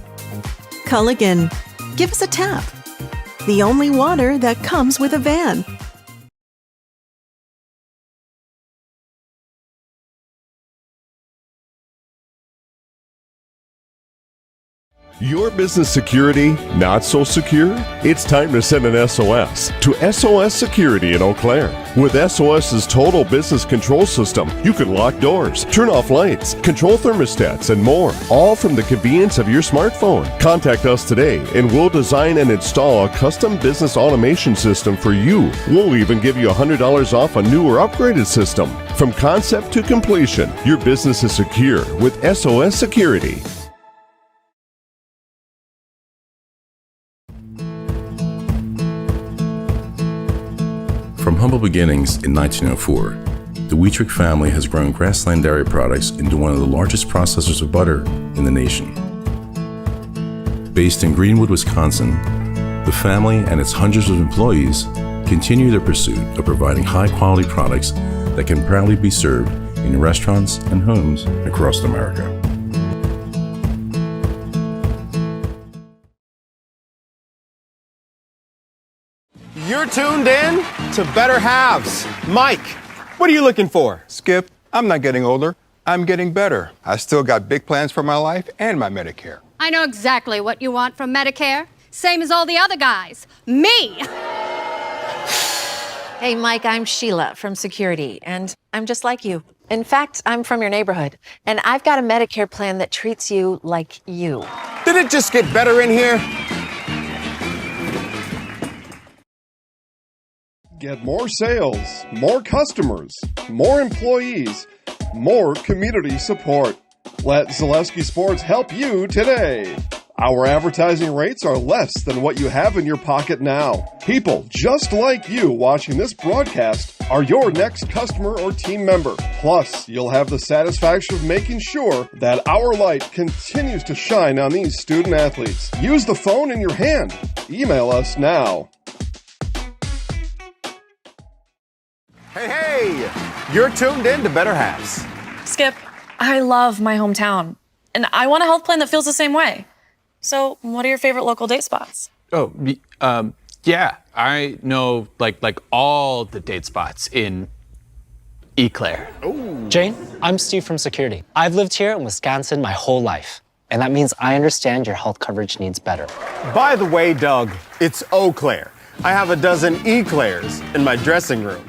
Culligan, give us a tap. The only water that comes with a van. Your business security not so secure? It's time to send an SOS to SOS Security in Eau Claire. With SOS's total business control system, you can lock doors, turn off lights, control thermostats, and more, all from the convenience of your smartphone. Contact us today and we'll design and install a custom business automation system for you. We'll even give you $100 off a new or upgraded system. From concept to completion, your business is secure with SOS Security. From humble beginnings in 1904, The Wheatrick family has grown Grassland Dairy Products into one of the largest processors of butter in the nation. Based in Greenwood, Wisconsin, the family and its hundreds of employees continue their pursuit of providing high-quality products that can proudly be served in restaurants and homes across America. You're tuned in to Better Halves. Mike, what are you looking for? Skip, I'm not getting older. I'm getting better. I still got big plans for my life and my Medicare. I know exactly what you want from Medicare. Same as all the other guys. Me! Hey, Mike, I'm Sheila from Security, and I'm just like you. In fact, I'm from your neighborhood, and I've got a Medicare plan that treats you like you. Did it just get better in here? Get more sales, more customers, more employees, more community support. Let Zaleski Sports help you today. Our advertising rates are less than what you have in your pocket now. People just like you watching this broadcast are your next customer or team member. Plus, you'll have the satisfaction of making sure that our light continues to shine on these student athletes. Use the phone in your hand. Email us now. Hey, you're tuned in to Better Halves. Skip, I love my hometown, and I want a health plan that feels the same way. So, what are your favorite local date spots? Oh, yeah, I know like all the date spots in Eau Claire. Ooh. Jane, I'm Steve from Security. I've lived here in Wisconsin my whole life, and that means I understand your health coverage needs better. By the way, Doug, it's Eau Claire. I have a dozen Eclairs in my dressing room.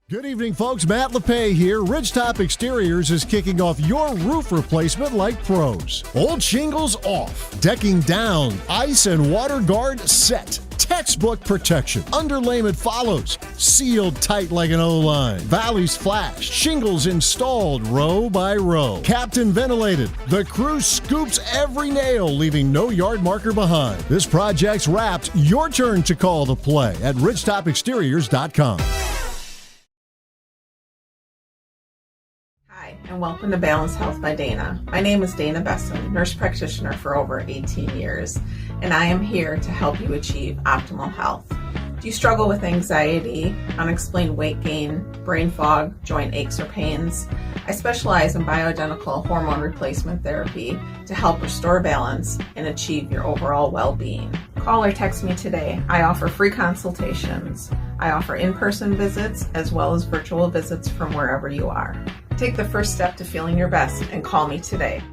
Good evening, folks. Matt LePay here. Ridgetop Exteriors is kicking off your roof replacement like pros. Old shingles off, decking down, ice and water guard set. Textbook protection. Underlayment follows. Sealed tight like an O-line. Valleys flashed. Shingles installed row by row. Captain ventilated. The crew scoops every nail, leaving no yard marker behind. This project's wrapped. Your turn to call the play at ridgetopexteriors.com. And welcome to Balanced Health by Dana. My name is Dana Besson, nurse practitioner for over 18 years, and I am here to help you achieve optimal health. Do you struggle with anxiety, unexplained weight gain, brain fog, joint aches or pains? I specialize in bioidentical hormone replacement therapy to help restore balance and achieve your overall well-being. Call or text me today. I offer free consultations. I offer in-person visits as well as virtual visits from wherever you are. Take the first step to feeling your best and call me today.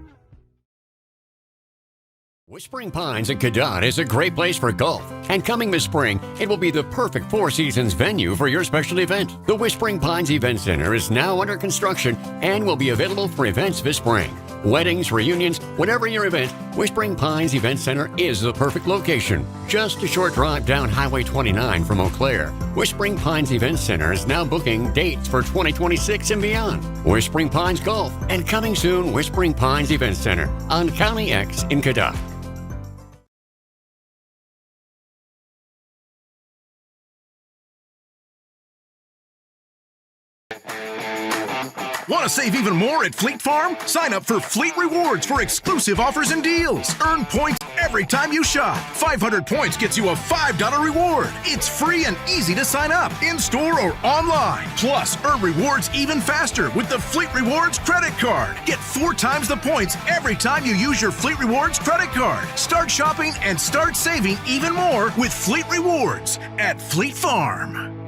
Whispering Pines at Cadott is a great place for golf. And coming this spring, it will be the perfect Four Seasons venue for your special event. The Whispering Pines Event Center is now under construction and will be available for events this spring. Weddings, reunions, whatever your event, Whispering Pines Event Center is the perfect location. Just a short drive down Highway 29 from Eau Claire. Whispering Pines Event Center is now booking dates for 2026 and beyond. Whispering Pines Golf, and coming soon, Whispering Pines Event Center on County X in Cadott. Want to save even more at Fleet Farm? Sign up for Fleet Rewards for exclusive offers and deals. Earn points every time you shop. 500 points gets you a $5 reward. It's free and easy to sign up, in-store or online. Plus, earn rewards even faster with the Fleet Rewards credit card. Get 4 times the points every time you use your Fleet Rewards credit card. Start shopping and start saving even more with Fleet Rewards at Fleet Farm.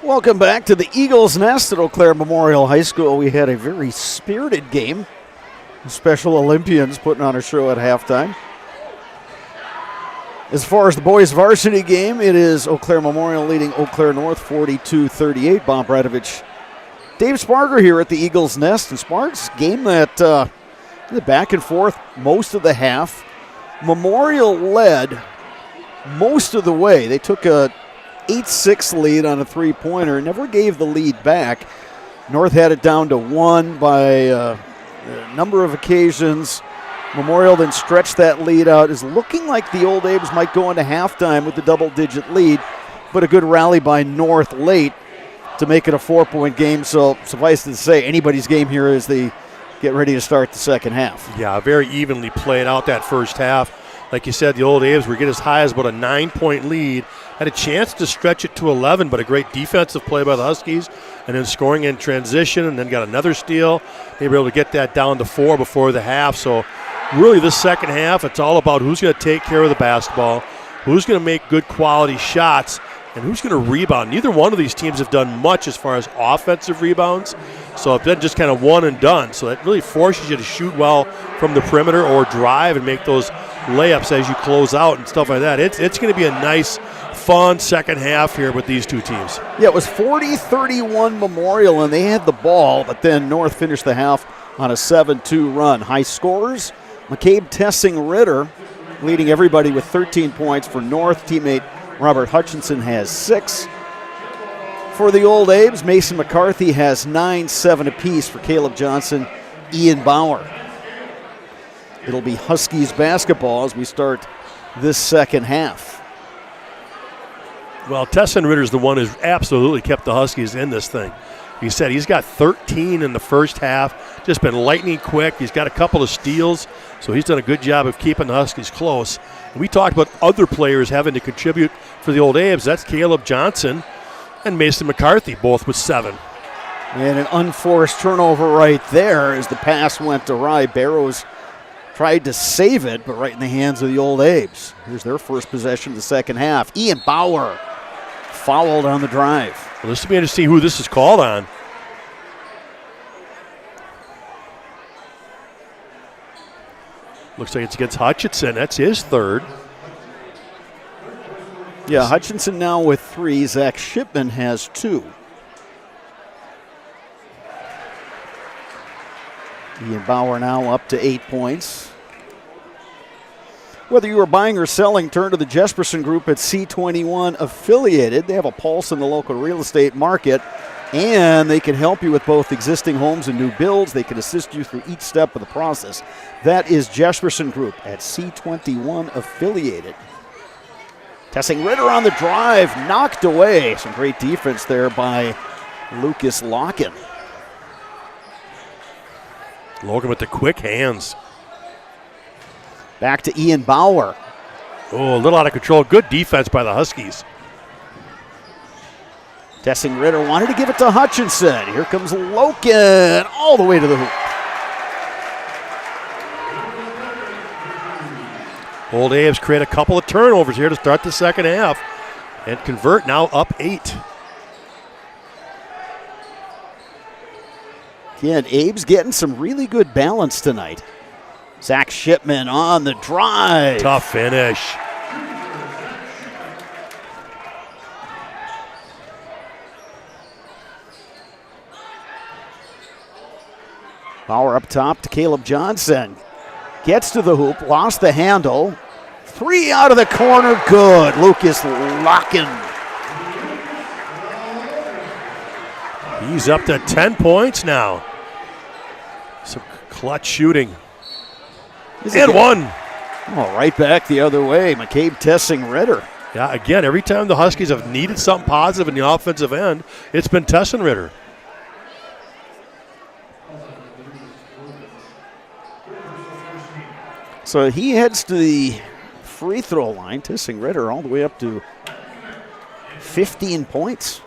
Welcome back to the Eagles Nest at Eau Claire Memorial High School. We had a very spirited game. Special Olympians putting on a show at halftime. As far as the boys varsity game, it is Eau Claire Memorial leading Eau Claire North 42-38. Bob Bradovich, Dave Sparger here at the Eagles Nest. And Sparks, game that back and forth most of the half. Memorial led most of the way. They took a 8-6 lead on a three-pointer, never gave the lead back. North had it down to 1 by a number of occasions. Memorial then stretched that lead out. It's looking like the Old Abe's might go into halftime with the double-digit lead, but a good rally by North late to make it a 4-point game. So suffice it to say, anybody's game here as they get ready to start the second half. Yeah, very evenly played out that first half. Like you said, the Old Abe's were getting as high as about a 9-point lead. Had a chance to stretch it to 11, but a great defensive play by the Huskies, and then scoring in transition, and then got another steal. They were able to get that down to 4 before the half. So really this second half, it's all about who's going to take care of the basketball, who's going to make good quality shots, and who's going to rebound. Neither one of these teams have done much as far as offensive rebounds, so it's been just kind of one and done. So that really forces you to shoot well from the perimeter or drive and make those layups as you close out and stuff like that. It's going to be a nice, fun second half here with these two teams. Yeah, it was 40-31 Memorial, and they had the ball, but then North finished the half on a 7-2 run. High scorers, McCabe Tessing-Ritter leading everybody with 13 points. For North, teammate Robert Hutchinson has 6. For the Old Abe's, Mason McCarthy has 9, 7 apiece for Caleb Johnson, Ian Bauer. It'll be Huskies basketball as we start this second half. Well, Tesson-Ritter's the one who's absolutely kept the Huskies in this thing. He said he's got 13 in the first half, just been lightning quick. He's got a couple of steals, so he's done a good job of keeping the Huskies close. And we talked about other players having to contribute for the Old Abe's. That's Caleb Johnson and Mason McCarthy, both with 7. And an unforced turnover right there as the pass went awry. Barrows tried to save it, but right in the hands of the Old Abe's. Here's their first possession of the second half. Ian Bauer fouled on the drive. Well, this will be interesting to see who this is called on. Looks like it's against Hutchinson. That's his third. Yeah, Hutchinson now with 3. Zach Shipman has 2. Ian Bauer now up to 8 points. Whether you are buying or selling, turn to the Jesperson Group at C21 Affiliated. They have a pulse in the local real estate market, and they can help you with both existing homes and new builds. They can assist you through each step of the process. That is Jesperson Group at C21 Affiliated. Tessing-Ritter on the drive, knocked away. Some great defense there by Lucas Locken. Logan with the quick hands. Back to Ian Bauer. Oh, a little out of control. Good defense by the Huskies. Tessing-Ritter wanted to give it to Hutchinson. Here comes Loken all the way to the hoop. Old Abe's create a couple of turnovers here to start the second half and convert, now up 8. Again, Abe's getting some really good balance tonight. Zach Shipman on the drive. Tough finish. Bauer up top to Caleb Johnson. Gets to the hoop, lost the handle. 3 out of the corner, good. Lucas Locken. He's up to 10 points now. Some clutch shooting. And 1. Oh, right back the other way. McCabe Tessing-Ritter. Yeah, again, every time the Huskies have needed something positive in the offensive end, it's been Tessing-Ritter. So he heads to the free throw line. Tessing-Ritter all the way up to 15 points.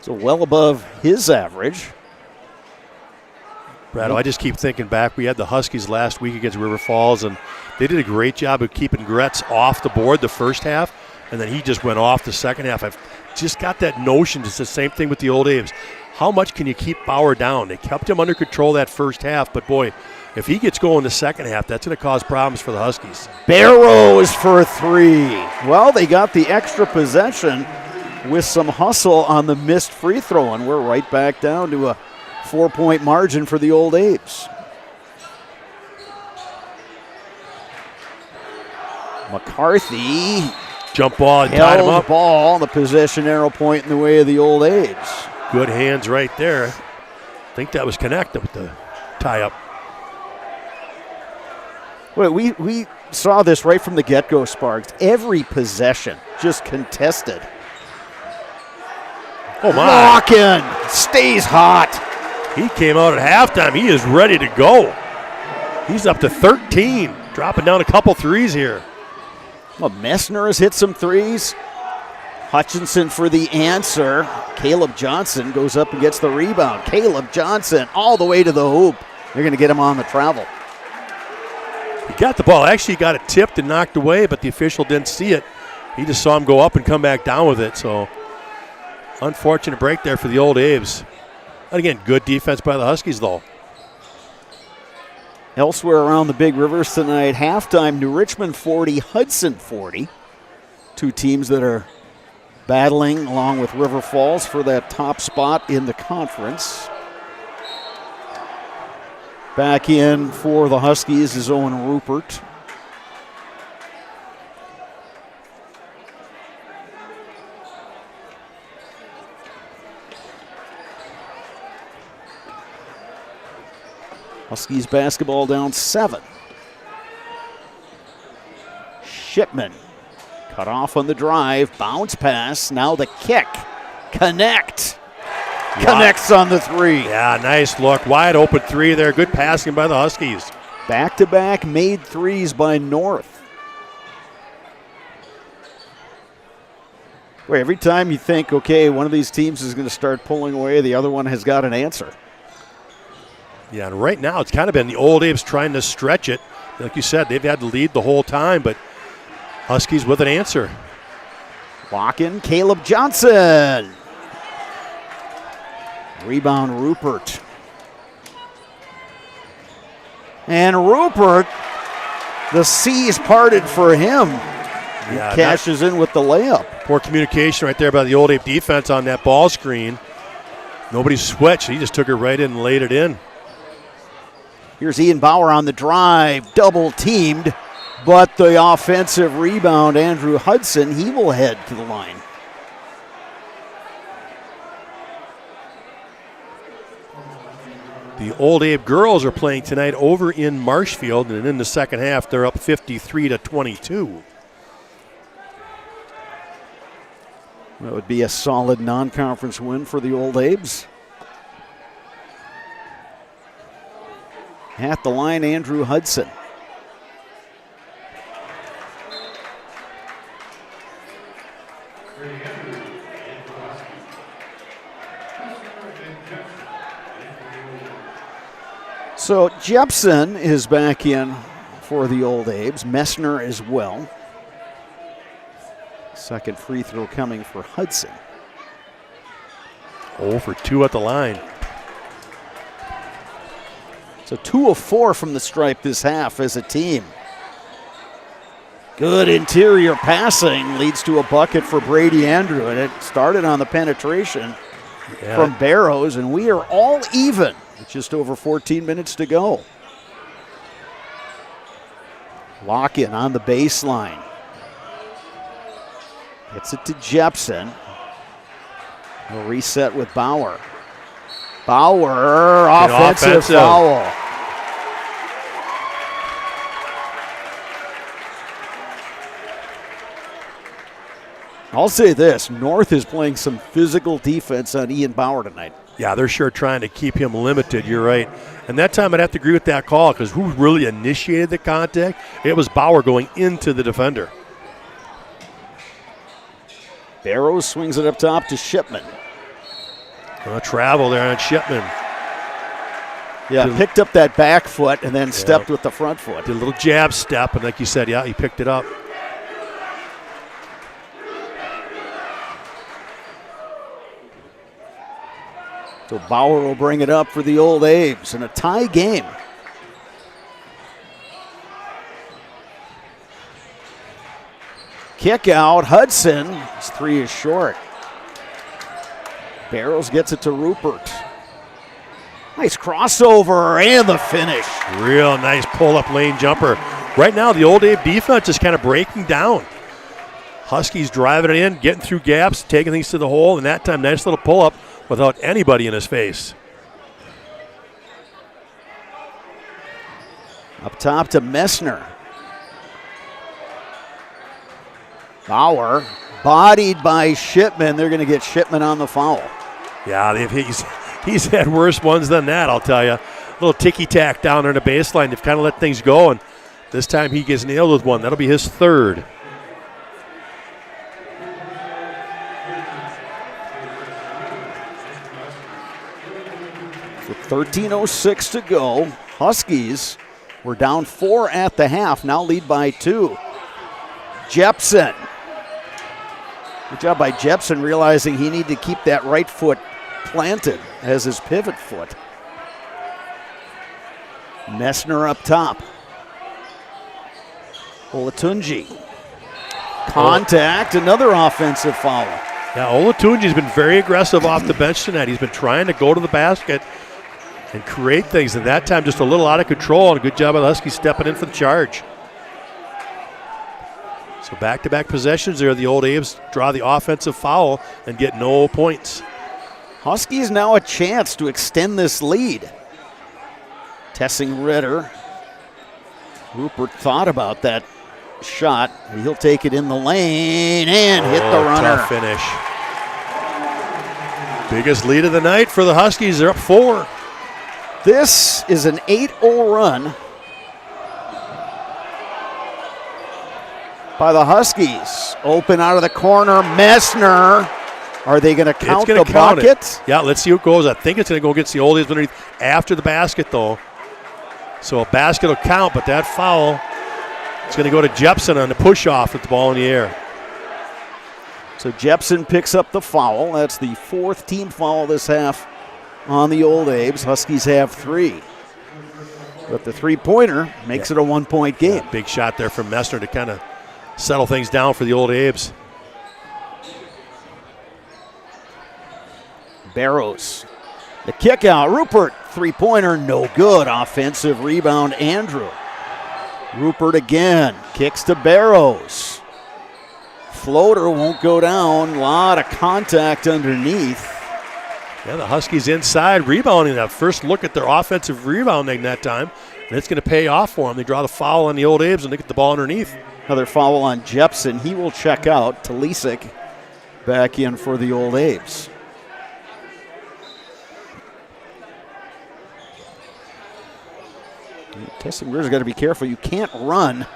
So well above his average. Brad, I just keep thinking back. We had the Huskies last week against River Falls, and they did a great job of keeping Gretz off the board the first half, and then he just went off the second half. just got that notion. It's the same thing with the Old Aves. How much can you keep Bauer down? They kept him under control that first half, but boy, if he gets going the second half, that's going to cause problems for the Huskies. Barrows for 3. Well, they got the extra possession with some hustle on the missed free throw, and we're right back down to a 4-point margin for the Old Aves. McCarthy. Jump ball and tied him up. Ball, the possession arrow point in the way of the Old Aves. Good hands right there. I think that was connected with the tie-up. Well, we saw this right from the get-go, Sparks. Every possession just contested. Oh, my. Larkin stays hot. He came out at halftime. He is ready to go. He's up to 13, dropping down a couple threes here. Well, Messner has hit some threes. Hutchinson for the answer. Caleb Johnson goes up and gets the rebound. Caleb Johnson all the way to the hoop. They're going to get him on the travel. He got the ball. Actually got it tipped and knocked away, but the official didn't see it. He just saw him go up and come back down with it. So unfortunate break there for the Old Aves. And again, good defense by the Huskies, though. Elsewhere around the Big Rivers tonight, halftime, New Richmond 40, Hudson 40. Two teams that are battling along with River Falls for that top spot in the conference. Back in for the Huskies is Owen Rupert. Huskies basketball down 7. Shipman cut off on the drive, bounce pass, now the kick. Connects on the 3. Yeah, nice look. Wide open 3 there. Good passing by the Huskies. Back-to-back made threes by North. Boy, every time you think, okay, one of these teams is going to start pulling away, the other one has got an answer. Yeah, and right now it's kind of been the Old Aves trying to stretch it. Like you said, they've had to lead the whole time, but Huskies with an answer. Lock in Caleb Johnson. Rebound Rupert. And Rupert, the seas parted for him. He cashes in with the layup. Poor communication right there by the Old Abe defense on that ball screen. Nobody switched. He just took it right in and laid it in. Here's Ian Bauer on the drive, double teamed, but the offensive rebound, Andrew Hudson, he will head to the line. The Old Abe girls are playing tonight over in Marshfield, and in the second half, they're up 53-22. That would be a solid non-conference win for the Old Abes. At the line, Andrew Hudson. So Jepson is back in for the Old Abes. Messner as well. Second free throw coming for Hudson. 0 for 2 at the line. So 2 of 4 from the stripe this half as a team. Good interior passing leads to a bucket for Brady Andrew, and it started on the penetration from Barrows, and we are all even with just over 14 minutes to go. Lock-in on the baseline. Gets it to Jepson. We'll reset with Bauer. Bauer, offensive foul. I'll say this, North is playing some physical defense on Ian Bauer tonight. Yeah, they're sure trying to keep him limited, you're right. And that time I'd have to agree with that call, because who really initiated the contact? It was Bauer going into the defender. Barrows swings it up top to Shipman. Travel there on Shipman. Yeah, picked up that back foot and then stepped with the front foot. Did a little jab step, and like you said, he picked it up. So Bauer will bring it up for the Old A's in a tie game. Kick out, Hudson. His 3 is short. Barrows gets it to Rupert. Nice crossover and the finish. Real nice pull-up lane jumper. Right now, the Old Abe defense is kind of breaking down. Huskies driving it in, getting through gaps, taking things to the hole, and that time, nice little pull-up without anybody in his face. Up top to Messner. Bauer, bodied by Shipman. They're going to get Shipman on the foul. Yeah, he's had worse ones than that, I'll tell you. A little ticky-tack down there in the baseline. They've kind of let things go, and this time he gets nailed with one. That'll be his 3rd. So 13:06 to go. Huskies were down 4 at the half, now lead by 2. Jepson. Good job by Jepson realizing he needed to keep that right foot planted as his pivot foot. Messner up top. Olatunji. Contact, another offensive foul. Yeah, Olatunji's been very aggressive off the bench tonight. He's been trying to go to the basket and create things, and that time just a little out of control, and a good job by the Huskies stepping in for the charge. So back-to-back possessions there. The Old A's draw the offensive foul and get no points. Huskies now a chance to extend this lead. Tessing Ritter. Rupert thought about that shot. He'll take it in the lane and hit the runner. Tough finish. Biggest lead of the night for the Huskies. They're up 4. This is an 8-0 run by the Huskies. Open out of the corner, Messner. Are they going to count the bucket? Yeah, let's see who goes. I think it's going to go against the Old A's underneath after the basket, though. So a basket will count, but that foul is going to go to Jepson on the push-off with the ball in the air. So Jepson picks up the foul. That's the 4th team foul this half on the Old A's. Huskies have 3. But the three-pointer makes it a 1-point game. Yeah, big shot there from Messner to kind of settle things down for the Old A's. Barrows. The kick out. Rupert, three-pointer, no good. Offensive rebound, Andrew. Rupert again. Kicks to Barrows. Floater won't go down. A lot of contact underneath. Yeah, the Huskies inside rebounding. That first look at their offensive rebounding that time, and it's going to pay off for them. They draw the foul on the Old A's, and they get the ball underneath. Another foul on Jepson. He will check out. Talisic back in for the Old A's. Tessing-Ritter's got to be careful. You can't run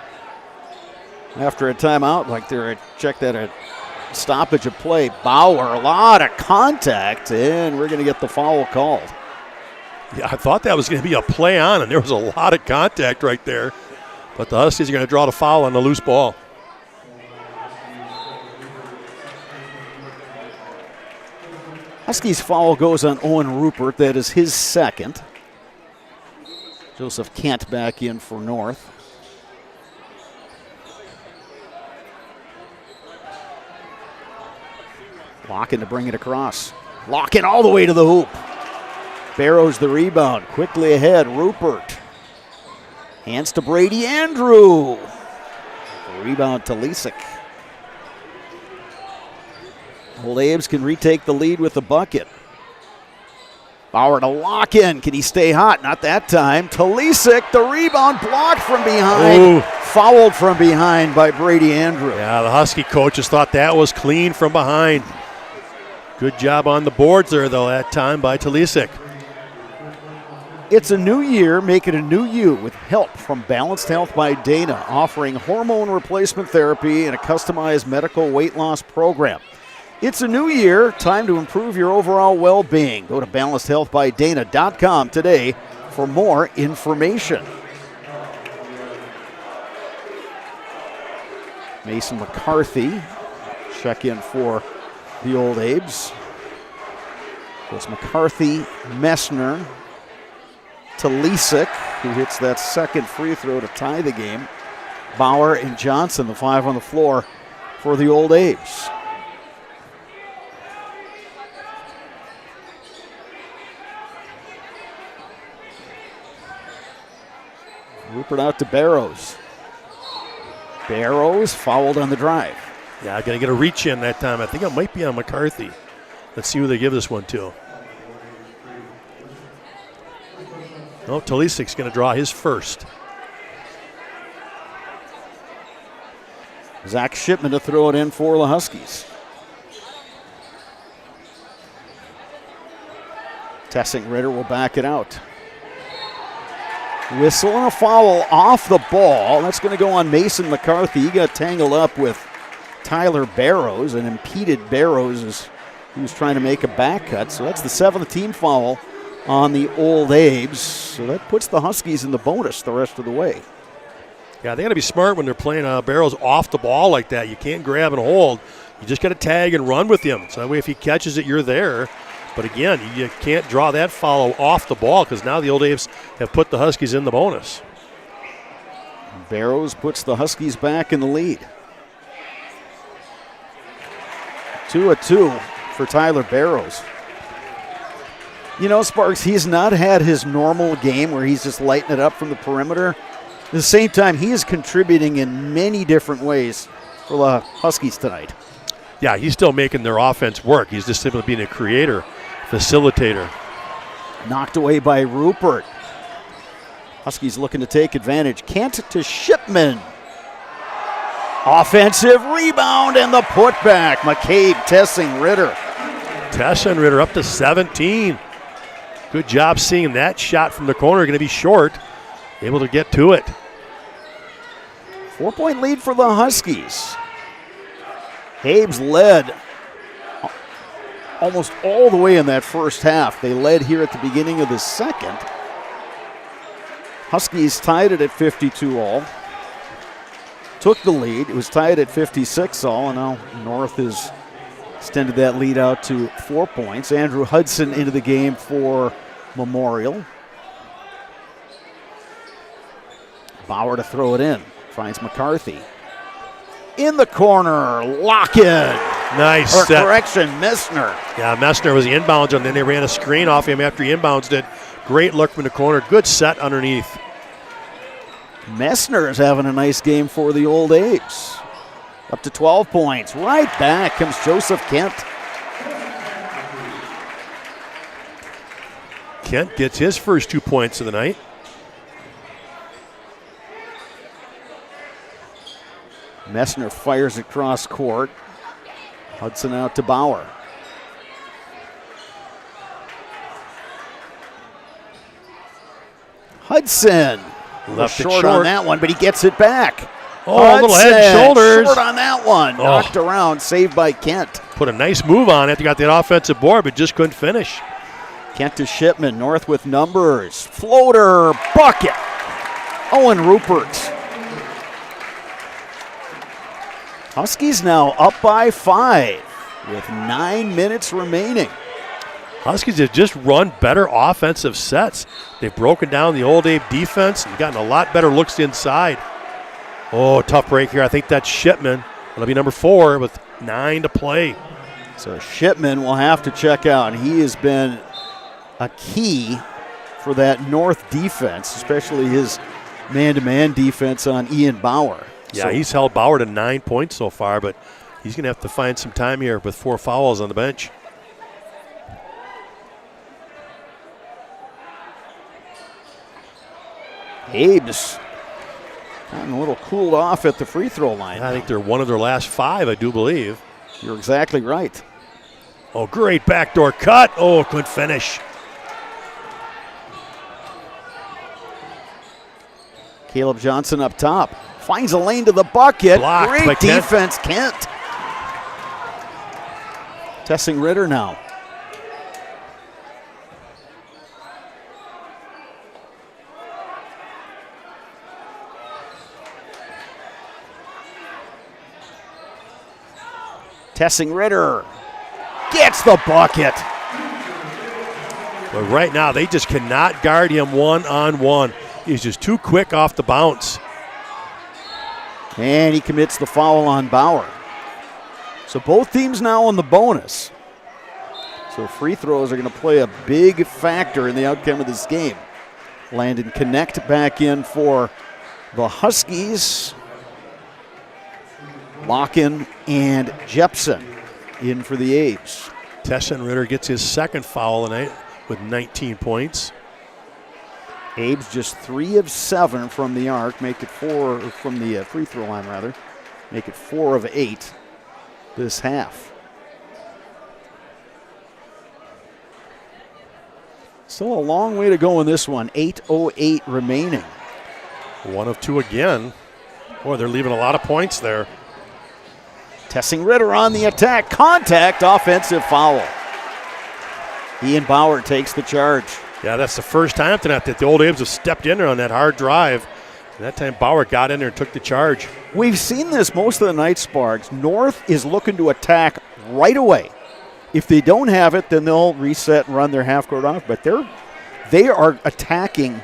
after a timeout like they're check that at stoppage of play. Bauer, a lot of contact, and we're going to get the foul called. Yeah, I thought that was going to be a play on, and there was a lot of contact right there. But the Huskies are going to draw the foul on the loose ball. Huskies foul goes on Owen Rupert. That is his second. Joseph Kent back in for North. Locking to bring it across. Locking all the way to the hoop. Barrows the rebound. Quickly ahead, Rupert. Hands to Brady Andrew. Rebound to Lisick. Old A's can retake the lead with the bucket. Bauer to lock in. Can he stay hot? Not that time. Talisic, the rebound, blocked from behind. Ooh. Fouled from behind by Brady Andrew. Yeah, the Husky coaches thought that was clean from behind. Good job on the boards there, though, that time by Talisic. It's a new year, make it a new you with help from Balanced Health by Dana, offering hormone replacement therapy and a customized medical weight loss program. It's a new year, time to improve your overall well-being. Go to balancedhealthbydana.com today for more information. Mason McCarthy check in for the Old A's. It's McCarthy, Messner, Talisik, who hits that second free throw to tie the game. Bauer and Johnson, the 5 on the floor for the Old A's. Rupert out to Barrows. Barrows fouled on the drive. Yeah, going to get a reach in that time. I think it might be on McCarthy. Let's see who they give this one to. Oh, Talisik's going to draw his first. Zach Shipman to throw it in for the Huskies. Tessing Ritter will back it out. Whistle and a foul off the ball. That's going to go on Mason McCarthy. He got tangled up with Tyler Barrows and impeded Barrows as he was trying to make a back cut. So that's the 7th team foul on the Old A's. So that puts the Huskies in the bonus the rest of the way. Yeah, they got to be smart when they're playing Barrows off the ball like that. You can't grab and hold. You just got to tag and run with him. So that way if he catches it, you're there. But again, you can't draw that foul off the ball because now the Old A's have put the Huskies in the bonus. Barrows puts the Huskies back in the lead. 2-2 for Tyler Barrows. You know, Sparks, he's not had his normal game where he's just lighting it up from the perimeter. At the same time, he is contributing in many different ways for the Huskies tonight. Yeah, he's still making their offense work. He's just simply being a creator, facilitator. Knocked away by Rupert. Huskies looking to take advantage. Kent to Shipman. Offensive rebound and the putback. McCabe, Tessing, Ritter. Tessing Ritter up to 17. Good job seeing that shot from the corner. Going to be short. Able to get to it. 4-point lead for the Huskies. Habes led almost all the way in that first half. They led here at the beginning of the second. Huskies tied it at 52 all. Took the lead. It was tied at 56 all, and now North has extended that lead out to 4 points. Andrew Hudson into the game for Memorial. Bauer to throw it in. Finds McCarthy. In the corner, Lock-in. Nice or set. Correction, Messner. Yeah, Messner was the inbounds, and then they ran a screen off him after he inbounds it. Great look from the corner. Good set underneath. Messner is having a nice game for the Old A's. Up to 12 points. Right back comes Joseph Kent. Kent gets his first 2 points of the night. Messner fires across court. Hudson out to Bauer. Hudson. Left short on that one, but he gets it back. Oh, a little head and shoulders. Short on that one. Oh. Knocked around, saved by Kent. Put a nice move on it. He got that offensive board, but just couldn't finish. Kent to Shipman. North with numbers. Floater. Bucket. Owen Rupert. Huskies now up by 5 with 9 minutes remaining. Huskies have just run better offensive sets. They've broken down the Old Abe defense and gotten a lot better looks inside. Oh, tough break here. I think that's Shipman. It'll be number 4 with 9 to play. So Shipman will have to check out. He has been a key for that North defense, especially his man-to-man defense on Ian Bauer. Yeah, he's held Bauer to 9 points so far, but he's going to have to find some time here with 4 fouls on the bench. Habes gotten a little cooled off at the free throw line. I think they're one of their last 5, I do believe. You're exactly right. Oh, great backdoor cut. Oh, couldn't finish. Caleb Johnson up top. Finds a lane to the bucket. Blocked by Great defense, Kent. Tessing Ritter now. Tessing Ritter gets the bucket. But right now, they just cannot guard him one-on-one. He's just too quick off the bounce. And he commits the foul on Bauer. So both teams now on the bonus. So free throws are going to play a big factor in the outcome of this game. Landon Connect back in for the Huskies. Locken and Jepson in for the Abes. Tesson Ritter gets his second foul tonight with 19 points. Abes just 3 of 7 from the arc, make it 4 from the free throw line rather. Make it 4 of 8 this half. Still a long way to go in this one. 8:08 remaining. 1 of 2 again. Boy, they're leaving a lot of points there. Tessing Ritter on the attack. Contact, offensive foul. Ian Bauer takes the charge. Yeah, that's the first time tonight that the Old Abes have stepped in there on that hard drive. And that time Bauer got in there and took the charge. We've seen this most of the night, Sparks. North is looking to attack right away. If they don't have it, then they'll reset and run their half court off. But they are attacking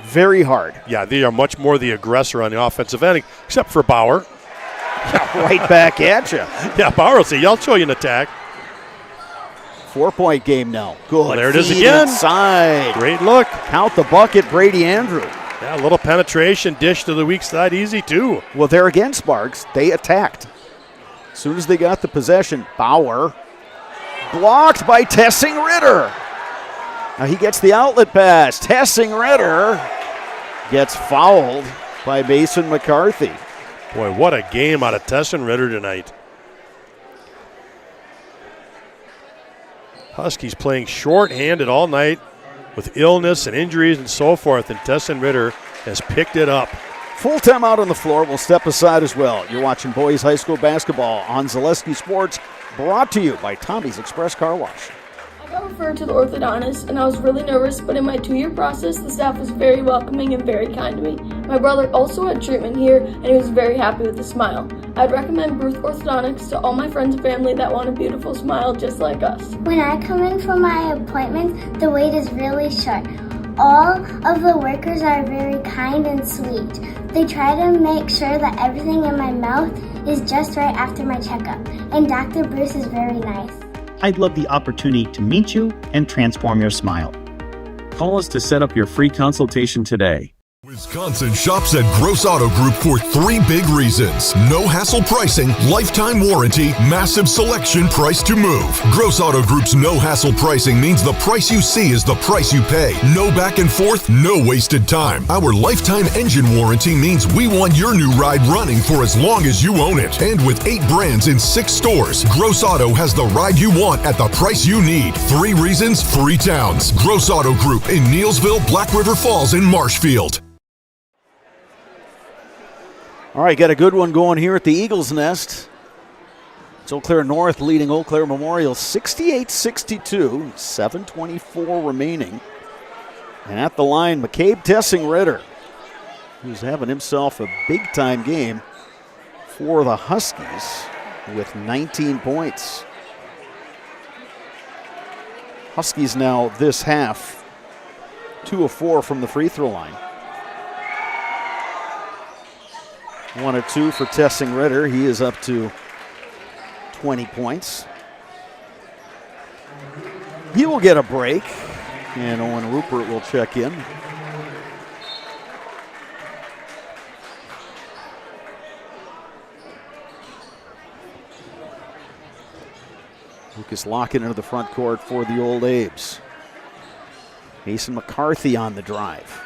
very hard. Yeah, they are much more the aggressor on the offensive end, except for Bauer. Right back at you. Yeah, Bauer will say, I'll show you an attack. 4-point game now. Good. Well, there it is feed again. Inside. Great look. Count the bucket, Brady Andrew. Yeah, a little penetration, dish to the weak side, easy too. Well, there again, Sparks, they attacked. As soon as they got the possession, Bauer blocked by Tessing Ritter. Now he gets the outlet pass. Tessing Ritter gets fouled by Mason McCarthy. Boy, what a game out of Tesson Ritter tonight. Huskies playing short-handed all night with illness and injuries and so forth, and Tesson Ritter has picked it up. Full time out on the floor. We'll step aside as well. You're watching boys high school basketball on Zaleski Sports, brought to you by Tommy's Express Car Wash. I got referred to the orthodontist, and I was really nervous, but in my 2-year process, the staff was very welcoming and very kind to me. My brother also had treatment here, and he was very happy with a smile. I'd recommend Bruce Orthodontics to all my friends and family that want a beautiful smile just like us. When I come in for my appointment, the wait is really short. All of the workers are very kind and sweet. They try to make sure that everything in my mouth is just right after my checkup, and Dr. Bruce is very nice. I'd love the opportunity to meet you and transform your smile. Call us to set up your free consultation today. Wisconsin shops at Gross Auto Group for 3 big reasons. No hassle pricing, lifetime warranty, massive selection, price to move. Gross Auto Group's no hassle pricing means the price you see is the price you pay. No back and forth, no wasted time. Our lifetime engine warranty means we want your new ride running for as long as you own it. And with 8 brands in 6 stores, Gross Auto has the ride you want at the price you need. 3 reasons, 3 towns. Gross Auto Group in Neelsville, Black River Falls, and Marshfield. All right, got a good one going here at the Eagles Nest. It's Eau Claire North leading Eau Claire Memorial 68-62, 7:24 remaining. And at the line, McCabe Tessing Ritter, who's having himself a big-time game for the Huskies with 19 points. Huskies now this half, 2 of 4 from the free throw line. 1 of 2 for Tessing Ritter. He is up to 20 points. He will get a break, and Owen Rupert will check in. Lucas Locken into the front court for the Old Abes. Mason McCarthy on the drive.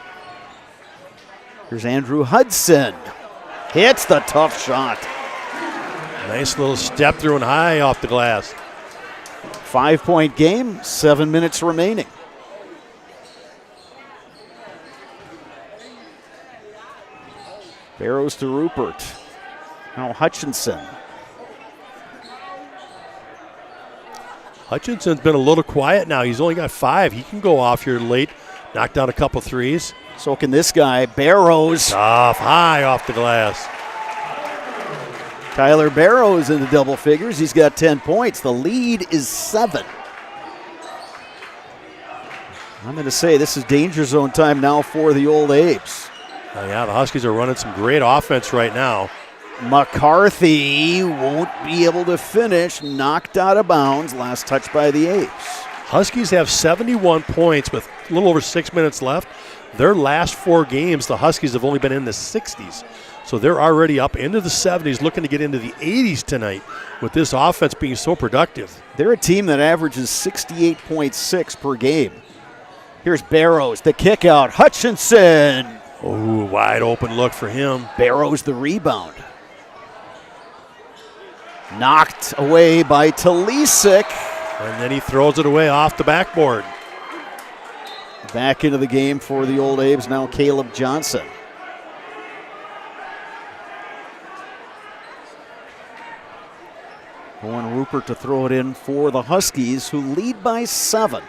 Here's Andrew Hudson. Hits the tough shot. Nice little step through and high off the glass. 5-point game, 7 minutes remaining. Barrows to Rupert. Now Hutchinson. Hutchinson's been a little quiet now. He's only got 5. He can go off here late, knock down a couple threes. So can this guy, Barrows. Tough, high off the glass. Tyler Barrows in the double figures. He's got 10 points. The lead is 7. I'm going to say this is danger zone time now for the Old Apes. Oh, yeah, the Huskies are running some great offense right now. McCarthy won't be able to finish, knocked out of bounds, last touch by the Apes. Huskies have 71 points with a little over 6 minutes left. Their last 4 games, the Huskies have only been in the 60s. So they're already up into the 70s, looking to get into the 80s tonight with this offense being so productive. They're a team that averages 68.6 per game. Here's Barrows, the kick out. Hutchinson. Oh, wide open look for him. Barrows the rebound. Knocked away by Talisic. And then he throws it away off the backboard. Back into the game for the Old Apes, now Caleb Johnson. Owen Rupert to throw it in for the Huskies, who lead by 7.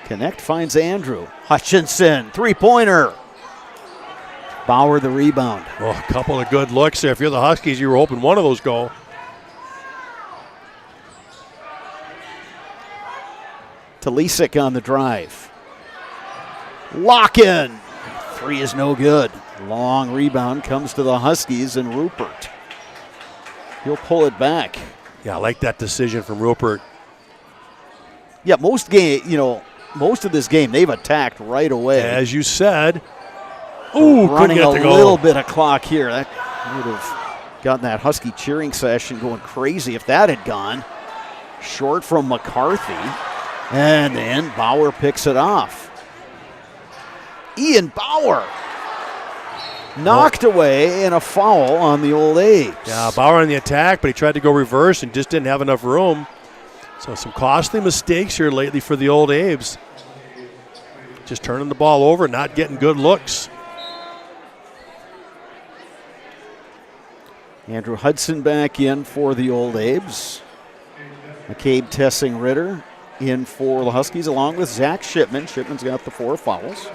Connect finds Andrew. Hutchinson, three-pointer. Bauer the rebound. Oh, a couple of good looks there. If you're the Huskies, you were hoping one of those go. Talisic on the drive. Lock-in. 3 is no good. Long rebound comes to the Huskies and Rupert. He'll pull it back. Yeah, I like that decision from Rupert. Yeah, most of this game they've attacked right away. As you said. Ooh, running a little bit of clock here. That would have gotten that Husky cheering session going crazy if that had gone. Short from McCarthy. And then Bauer picks it off. Ian Bauer knocked away and a foul on the Old Apes. Yeah, Bauer on the attack, but he tried to go reverse and just didn't have enough room. So some costly mistakes here lately for the Old Apes. Just turning the ball over, not getting good looks. Andrew Hudson back in for the Old Apes. McCabe Tessing-Ritter in for the Huskies along with Zach Shipman. Shipman's got the 4 fouls.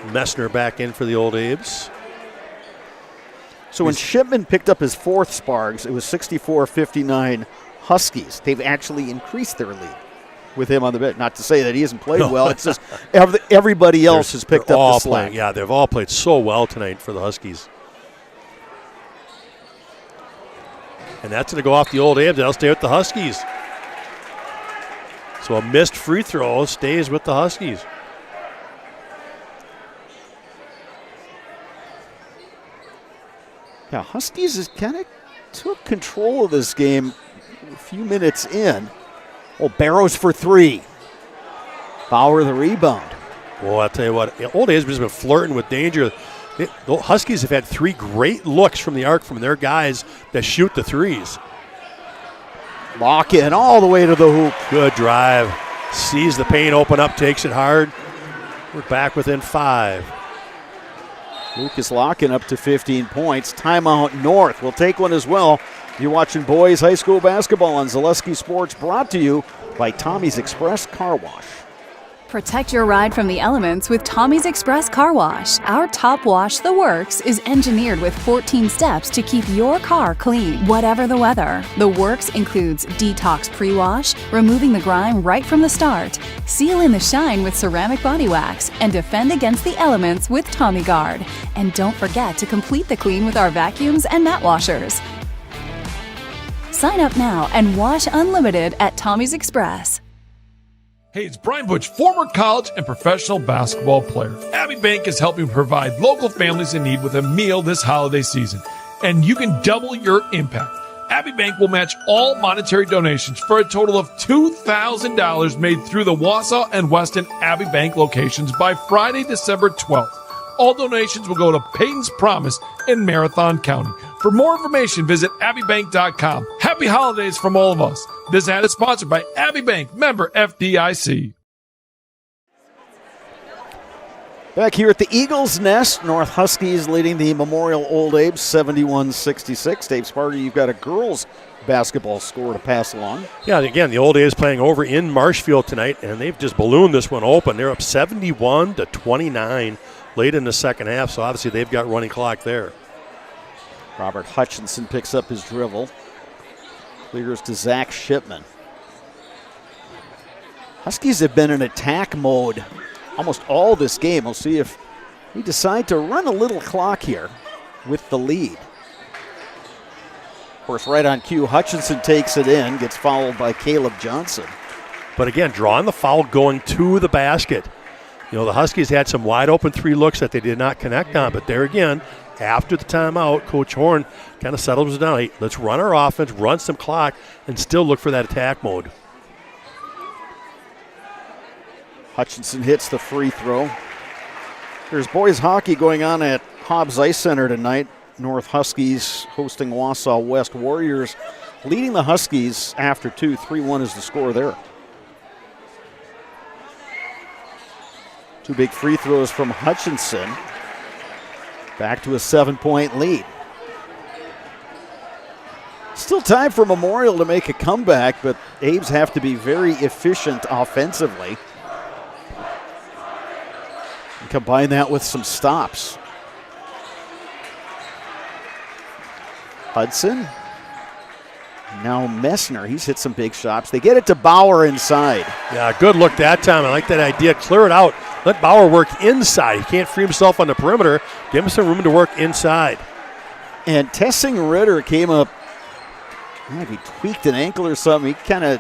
Messner back in for the Old Apes. So when Shipman picked up his 4th Spargs, it was 64-59 Huskies. They've actually increased their lead with him on the bench. Not to say that he hasn't played well. It's just everybody else has picked up the slack. Yeah, they've all played so well tonight for the Huskies. And that's going to go off the Old Apes. They'll stay with the Huskies. So a missed free throw stays with the Huskies. Yeah, Huskies has kind of took control of this game a few minutes in. Oh, Barrows for 3. Bauer the rebound. Well, I'll tell you what, Old Apes has been flirting with danger. The Huskies have had 3 great looks from the arc from their guys that shoot the threes. Lock in all the way to the hoop. Good drive. Sees the paint open up, takes it hard. We're back within 5. Lucas Locken up to 15 points. Timeout North. We'll take one as well. You're watching boys high school basketball on Zaleski Sports, brought to you by Tommy's Express Car Wash. Protect your ride from the elements with Tommy's Express Car Wash. Our top wash, The Works, is engineered with 14 steps to keep your car clean, whatever the weather. The Works includes detox pre-wash, removing the grime right from the start, seal in the shine with ceramic body wax, and defend against the elements with Tommy Guard. And don't forget to complete the clean with our vacuums and mat washers. Sign up now and wash unlimited at Tommy's Express. Hey, it's Brian Butch, former college and professional basketball player. Abbey Bank is helping provide local families in need with a meal this holiday season, and you can double your impact. Abbey Bank will match all monetary donations for a total of $2,000 made through the Wausau and Weston Abbey Bank locations by Friday, December 12th. All donations will go to Peyton's Promise in Marathon County. For more information, visit abbeybank.com. Happy holidays from all of us. This ad is sponsored by Abbey Bank, member FDIC. Back here at the Eagles Nest, North Huskies leading the Memorial Old Apes 71-66. Dave Sparger, you've got a girls basketball score to pass along. Yeah, again, the Old Apes playing over in Marshfield tonight, and they've just ballooned this one open. They're up 71-29 late in the second half, so obviously they've got running clock there. Robert Hutchinson picks up his dribble. Clears to Zach Shipman. Huskies have been in attack mode almost all this game. We'll see if we decide to run a little clock here with the lead. Of course, right on cue, Hutchinson takes it in, gets fouled by Caleb Johnson. But again, drawing the foul, going to the basket. You know, the Huskies had some wide open 3 looks that they did not connect on, but there again, after the timeout, Coach Horn kind of settles down. Hey, let's run our offense, run some clock, and still look for that attack mode. Hutchinson hits the free throw. There's boys hockey going on at Hobbs Ice Center tonight. North Huskies hosting Wausau West Warriors, leading the Huskies after 2. 3-1 is the score there. 2 big free throws from Hutchinson. Back to a 7-point lead. Still time for Memorial to make a comeback, but Abes have to be very efficient offensively. And combine that with some stops. Hudson. Now Messner, he's hit some big shots. They get it to Bauer inside. Yeah, good look that time. I like that idea. Clear it out. Let Bauer work inside. He can't free himself on the perimeter. Give him some room to work inside. And Tessing Ritter came up. He tweaked an ankle or something. He kind of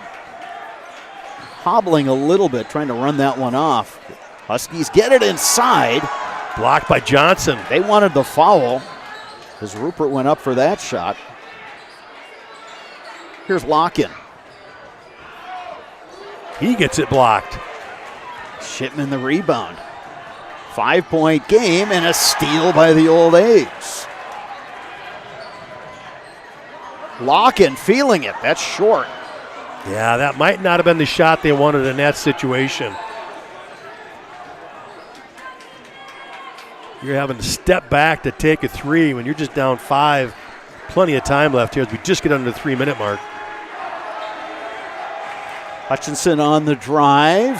hobbling a little bit, trying to run that one off. Huskies get it inside. Blocked by Johnson. They wanted the foul as Rupert went up for that shot. Here's Lock-in. He gets it blocked. Shipman the rebound. 5-point game and a steal by the Old A's. Lock-in feeling it. That's short. Yeah, that might not have been the shot they wanted in that situation. You're having to step back to take a 3 when you're just down 5. Plenty of time left here as we just get under the 3-minute mark. Hutchinson on the drive.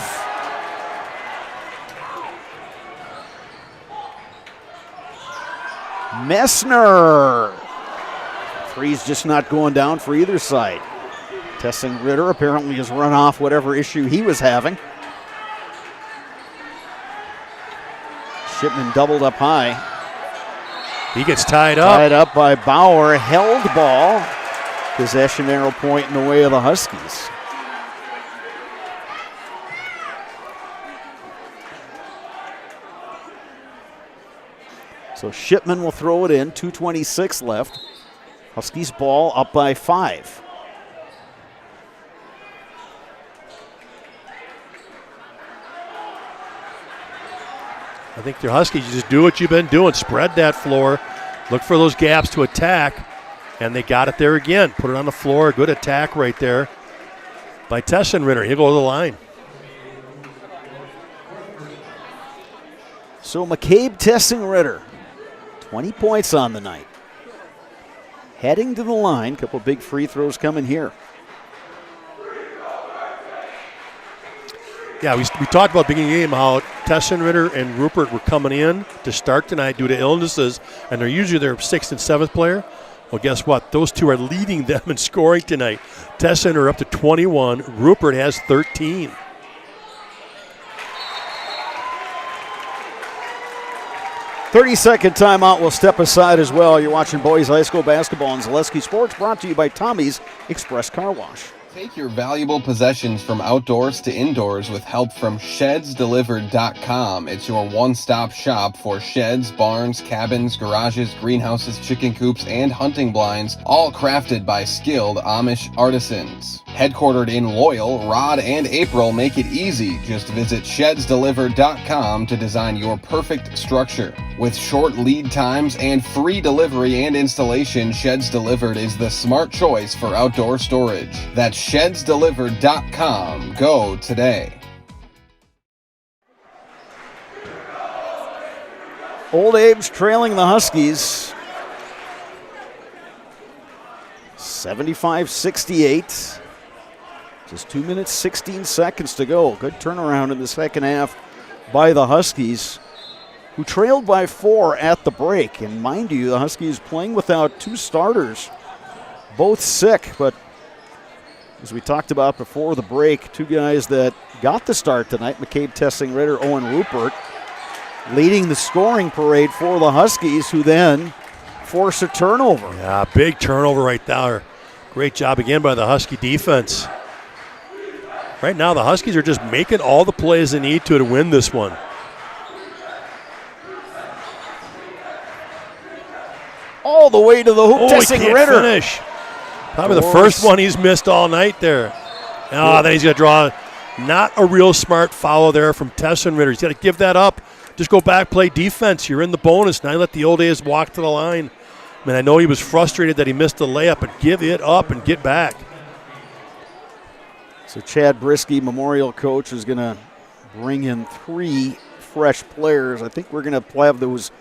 Messner. 3's just not going down for either side. Tessing Ritter apparently has run off whatever issue he was having. Shipman doubled up high. He gets tied up. Tied up by Bauer. Held ball. Possession arrow point in the way of the Huskies. So Shipman will throw it in. 2:26 left. Huskies ball up by 5. I think the Huskies, you just do what you've been doing. Spread that floor. Look for those gaps to attack. And they got it there again. Put it on the floor. Good attack right there by Tessenritter. He'll go to the line. So McCabe Tessenritter, 20 points on the night. Heading to the line. Couple big free throws coming here. Yeah, we talked about beginning of the game how Tessenritter and Rupert were coming in to start tonight due to illnesses, and they're usually their 6th and 7th player. Well, guess what? Those two are leading them in scoring tonight. Tessenritter up to 21. Rupert has 13. "30-second timeout will step aside as well. You're watching boys high school basketball on Zaleski Sports, brought to you by Tommy's Express Car Wash. Take your valuable possessions from outdoors to indoors with help from ShedsDelivered.com. It's your one-stop shop for sheds, barns, cabins, garages, greenhouses, chicken coops, and hunting blinds, all crafted by skilled Amish artisans. Headquartered in Loyal, Rod and April make it easy. Just visit ShedsDelivered.com to design your perfect structure. With short lead times and free delivery and installation, Sheds Delivered is the smart choice for outdoor storage. That's ShedsDelivered.com. Go today. Old Abe's trailing the Huskies 75-68. Just 2 minutes, 16 seconds to go. Good turnaround in the second half by the Huskies. who trailed by 4 at the break. And mind you, the Huskies playing without 2 starters, both sick. But as we talked about before the break, 2 guys that got the start tonight, McCabe Tessing-Ritter, Owen Rupert, leading the scoring parade for the Huskies, who then force a turnover. Yeah, big turnover right there. Great job again by the Husky defense. Right now, the Huskies are just making all the plays they need to win this one. All the way to the hoop, Tessing-Ritter. Finish. Probably the first one he's missed all night there. Then he's going to draw not a real smart foul there from Tessing-Ritter. He's got to give that up. Just go back, play defense. You're in the bonus. Now let the Old A's walk to the line. I mean, I know he was frustrated that he missed the layup, but give it up and get back. So Chad Brisky, Memorial coach, is going to bring in 3 fresh players. I think we're going to have those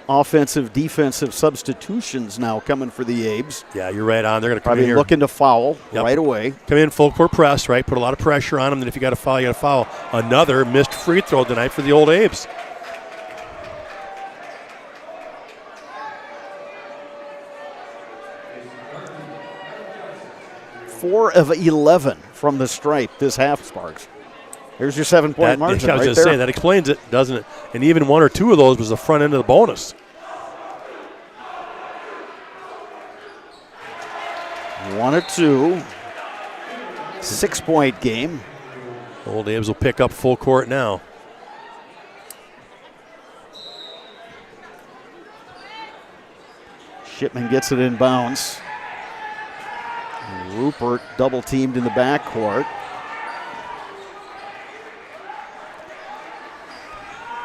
offensive, defensive substitutions now coming for the Abes. Yeah, you're right on. They're going to come probably in here. Looking to foul right away. Come in full court press, right? Put a lot of pressure on them. Then if you got to foul, you got to foul. Another missed free throw tonight for the Old Abes. Four of 11 from the stripe this half, Sparks. Here's your 7-point margin. I was right just there. saying, that explains it, doesn't it? And even 1 or 2 of those was the front end of the bonus. 1 or 2. 6-point game. Old Abes will pick up full court now. Shipman gets it in bounds. Rupert double teamed in the backcourt.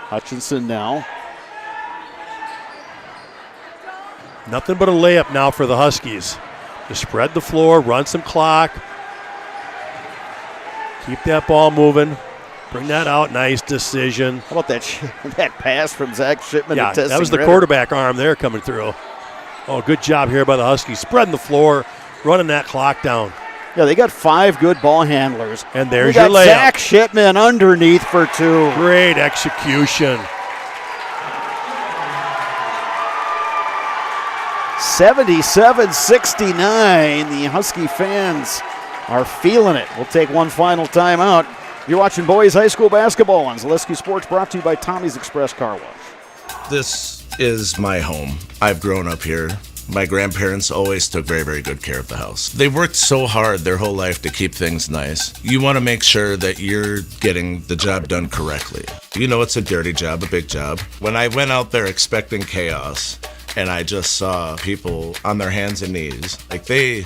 Hutchinson now. Nothing but a layup now for the Huskies. Just spread the floor, run some clock. Keep that ball moving. Bring that out. Nice decision. How about that pass from Zach Shipman? Yeah, to that was the Tessing-Ritter. quarterback arm there coming through. Oh, good job here by the Huskies. Spreading the floor, running that clock down. Yeah, they got 5 good ball handlers. And there's we your got layup. Zach Shipman underneath for 2. Great execution. 77-69. The Husky fans are feeling it. We'll take one final timeout. You're watching boys high school basketball on Zaleski Sports, brought to you by Tommy's Express Car Wash. This is my home. I've grown up here. My grandparents always took very, very good care of the house. They worked so hard their whole life to keep things nice. You want to make sure that you're getting the job done correctly. You know it's a dirty job, a big job. When I went out there expecting chaos, and I just saw people on their hands and knees, like they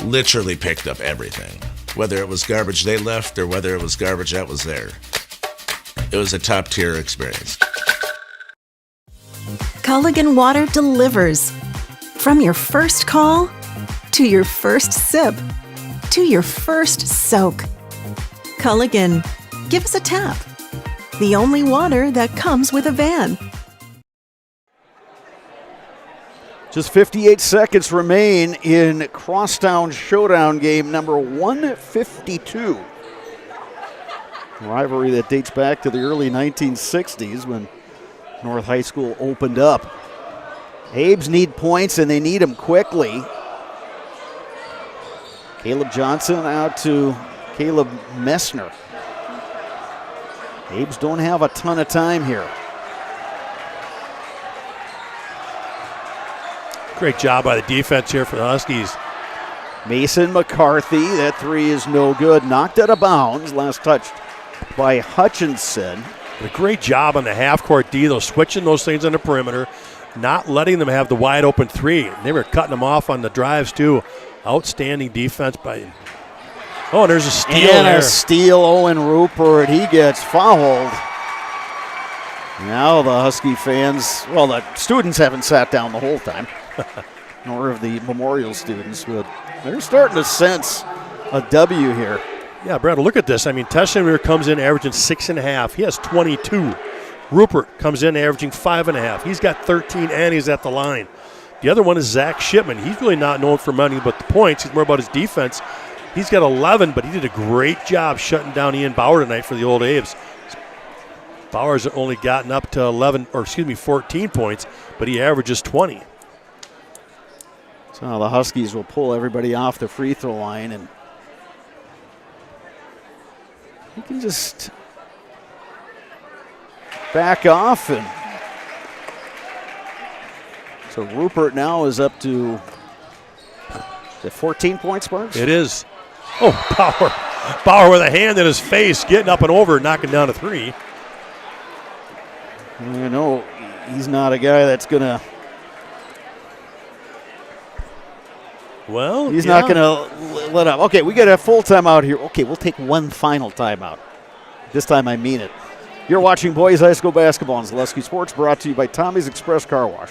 literally picked up everything. Whether it was garbage they left or whether it was garbage that was there. It was a top-tier experience. Culligan Water delivers. From your first call, to your first sip, to your first soak. Culligan, give us a tap. The only water that comes with a van. Just 58 seconds remain in Crosstown Showdown game number 152. A rivalry that dates back to the early 1960s when North High School opened up. Abes need points, and they need them quickly. Caleb Johnson out to Caleb Messner. Abes don't have a ton of time here. Great job by the defense here for the Huskies. Mason McCarthy, that 3 is no good. Knocked out of bounds, last touched by Hutchinson. A great job on the half-court D, though, switching those things on the perimeter, not letting them have the wide-open 3. They were cutting them off on the drives, too. Outstanding defense by... Oh, and there's a steal and there. a steal, Owen Rupert. He gets fouled. Now the Husky fans, well, the students haven't sat down the whole time, nor have the Memorial students, but they're starting to sense a W here. Yeah, Brad, look at this. I mean, Tessing-Ritter comes in averaging 6.5. He has 22. Rupert comes in averaging 5.5. He's got 13, and he's at the line. The other one is Zach Shipman. He's really not known for money but the points. He's more about his defense. He's got 11, but he did a great job shutting down Ian Bauer tonight for the Old Abes. Bauer's only gotten up to 14 points, but he averages 20. So the Huskies will pull everybody off the free throw line, and you can just back off. And so Rupert now is up to, is it 14 points, Sparks? It is. Oh, Bauer with a hand in his face, getting up and over, knocking down a three. You know, he's not a guy that's going to. Well, he's not going to let up. Okay, we got a full timeout here. Okay, we'll take one final timeout. This time I mean it. You're watching Boys High School basketball on Zaleski Sports, brought to you by Tommy's Express Car Wash.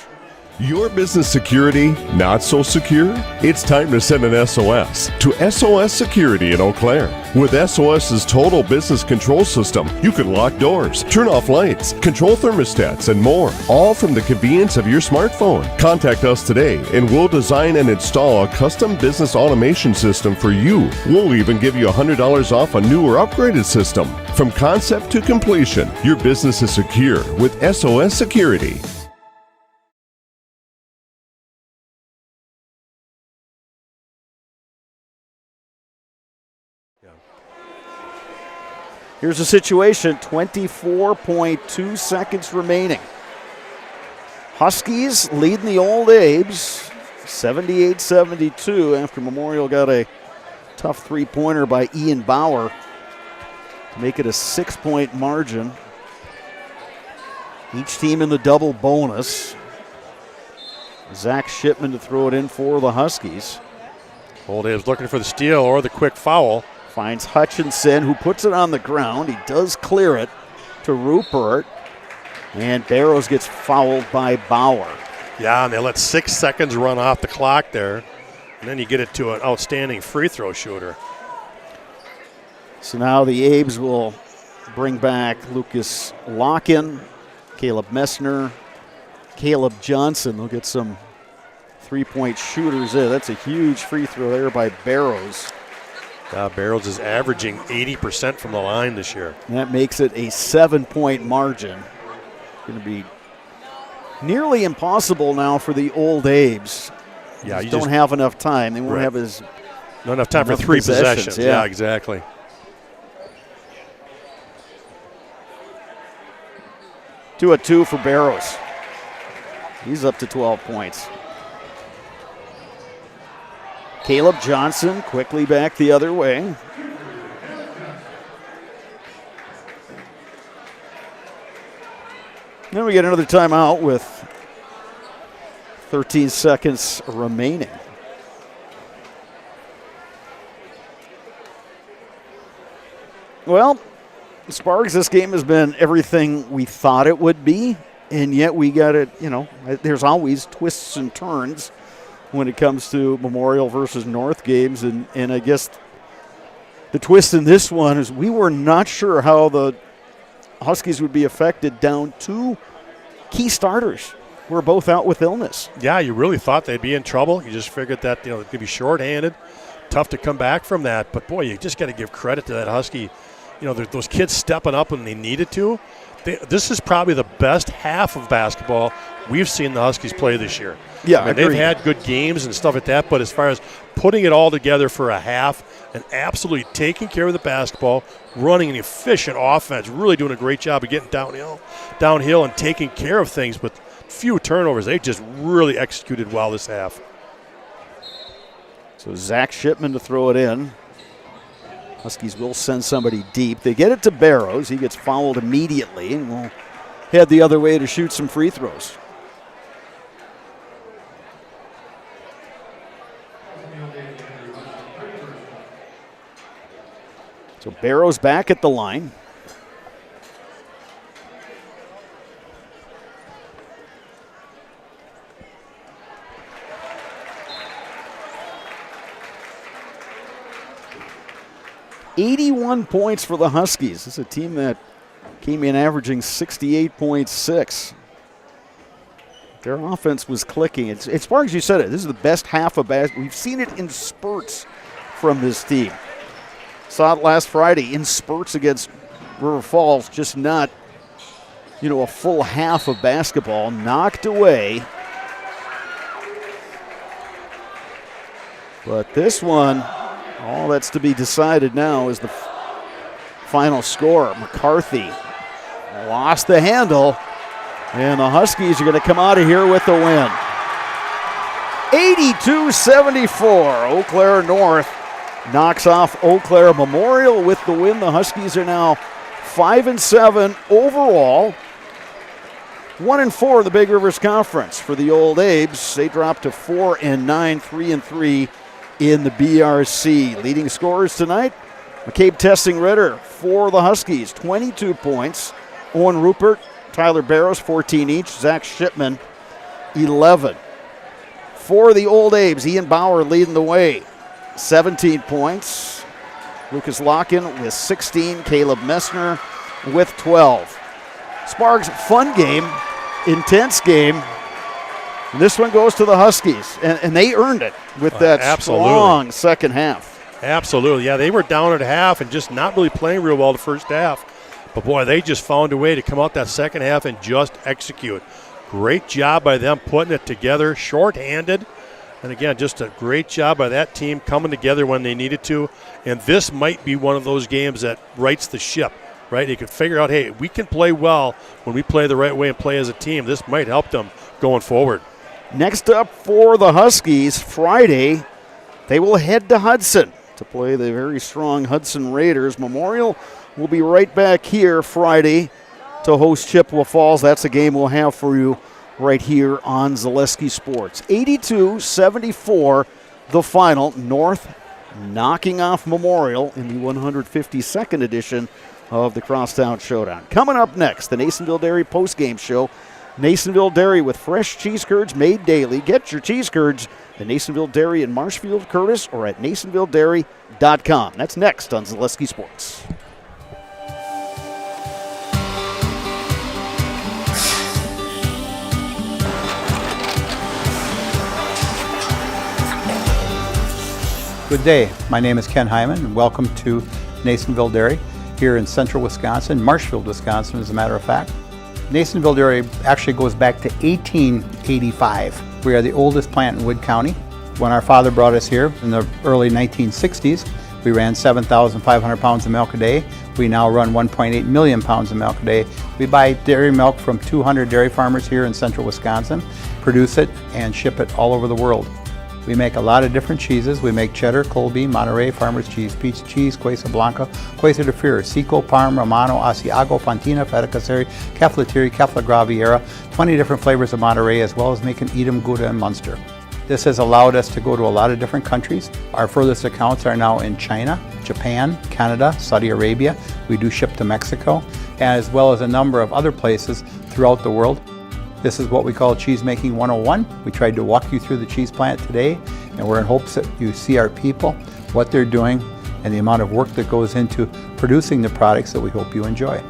Your business security not so secure? It's time to send an SOS to SOS Security in Eau Claire. With SOS's total business control system, you can lock doors, turn off lights, control thermostats, and more, all from the convenience of your smartphone. Contact us today and we'll design and install a custom business automation system for you. We'll even give you $100 off a new or upgraded system. From concept to completion, your business is secure with SOS Security. Here's the situation, 24.2 seconds remaining. Huskies leading the Old Abes, 78-72 after Memorial got a tough three-pointer by Ian Bauer to make it a 6-point margin. Each team in the double bonus. Zach Shipman to throw it in for the Huskies. Old Abes looking for the steal or the quick foul. Finds Hutchinson, who puts it on the ground. He does clear it to Rupert. And Barrows gets fouled by Bauer. Yeah, and they let 6 seconds run off the clock there. And then you get it to an outstanding free throw shooter. So now the Abes will bring back Lucas Locken, Caleb Messner, Caleb Johnson. They'll get some three-point shooters in. That's a huge free throw there by Barrows. Barrows is averaging 80% from the line this year. And that makes it a 7-point margin. Going to be nearly impossible now for the Old Abes. Yeah, you don't have enough time. They won't have not enough time for three possessions. Yeah, exactly. Two at two for Barrows. He's up to 12 points. Caleb Johnson quickly back the other way. Then we get another timeout with 13 seconds remaining. Well, Sparks, this game has been everything we thought it would be, and yet we got it, there's always twists and turns when it comes to Memorial versus North games, and I guess the twist in this one is we were not sure how the Huskies would be affected down two key starters who are both out with illness. Yeah, you really thought they'd be in trouble. You just figured that they could be shorthanded. Tough to come back from that, but boy, you just got to give credit to that Husky. Those kids stepping up when they needed to. This is probably the best half of basketball we've seen the Huskies play this year. Yeah, they've had good games and stuff like that, but as far as putting it all together for a half and absolutely taking care of the basketball, running an efficient offense, really doing a great job of getting downhill and taking care of things with few turnovers. They just really executed well this half. So Zach Shipman to throw it in. Huskies will send somebody deep. They get it to Barrows. He gets fouled immediately and will head the other way to shoot some free throws. So Barrows back at the line. .81 points for the Huskies. This is a team that came in averaging 68.6. Their offense was clicking. It's as far as you said it, this is the best half of basketball. We've seen it in spurts from this team. Saw it last Friday in spurts against River Falls, just not a full half of basketball knocked away. But this one, all that's to be decided now is the final score. McCarthy lost the handle, and the Huskies are going to come out of here with the win. 82-74, Eau Claire North knocks off Eau Claire Memorial with the win. The Huskies are now 5-7 overall. 1-4 in the Big Rivers Conference. For the Old Abes, they dropped to 4-9, 3-3 in the BRC. Leading scorers tonight, McCabe Tessing-Ritter for the Huskies, 22 points. Owen Rupert, Tyler Barrows, 14 each. Zach Shipman, 11. For the Old Abes, Ian Bauer leading the way, 17 points. Lucas Locken with 16. Caleb Messner with 12. Sparks, fun game, intense game. And this one goes to the Huskies, and they earned it with that strong second half. Absolutely. Yeah, they were down at half and just not really playing real well the first half. But, boy, they just found a way to come out that second half and just execute. Great job by them putting it together, shorthanded. And, again, just a great job by that team coming together when they needed to. And this might be one of those games that rights the ship, right? They could figure out, hey, we can play well when we play the right way and play as a team. This might help them going forward. Next up for the Huskies, Friday, they will head to Hudson to play the very strong Hudson Raiders. Memorial will be right back here Friday to host Chippewa Falls. That's a game we'll have for you right here on Zaleski Sports. 82-74, the final. North knocking off Memorial in the 152nd edition of the Crosstown Showdown. Coming up next, the Nasonville Dairy postgame show. Nasonville Dairy with fresh cheese curds made daily. Get your cheese curds at Nasonville Dairy in Marshfield, Curtis, or at NasonvilleDairy.com. That's next on Zaleski Sports. Good day. My name is Ken Hyman, and welcome to Nasonville Dairy here in central Wisconsin, Marshfield, Wisconsin, as a matter of fact. Nasonville Dairy actually goes back to 1885. We are the oldest plant in Wood County. When our father brought us here in the early 1960s, we ran 7,500 pounds of milk a day. We now run 1.8 million pounds of milk a day. We buy dairy milk from 200 dairy farmers here in central Wisconsin, produce it, and ship it all over the world. We make a lot of different cheeses. We make cheddar, Colby, Monterey, Farmer's Cheese, Peach Cheese, Quesa Blanca, Quesa de Freer, Seco, Parm, Romano, Asiago, Fontina, Feta Caseri, Caflatiri, Cafla Graviera, 20 different flavors of Monterey, as well as making Edam, Gouda, and Munster. This has allowed us to go to a lot of different countries. Our furthest accounts are now in China, Japan, Canada, Saudi Arabia. We do ship to Mexico, as well as a number of other places throughout the world. This is what we call Cheese Making 101. We tried to walk you through the cheese plant today, and we're in hopes that you see our people, what they're doing, and the amount of work that goes into producing the products that we hope you enjoy.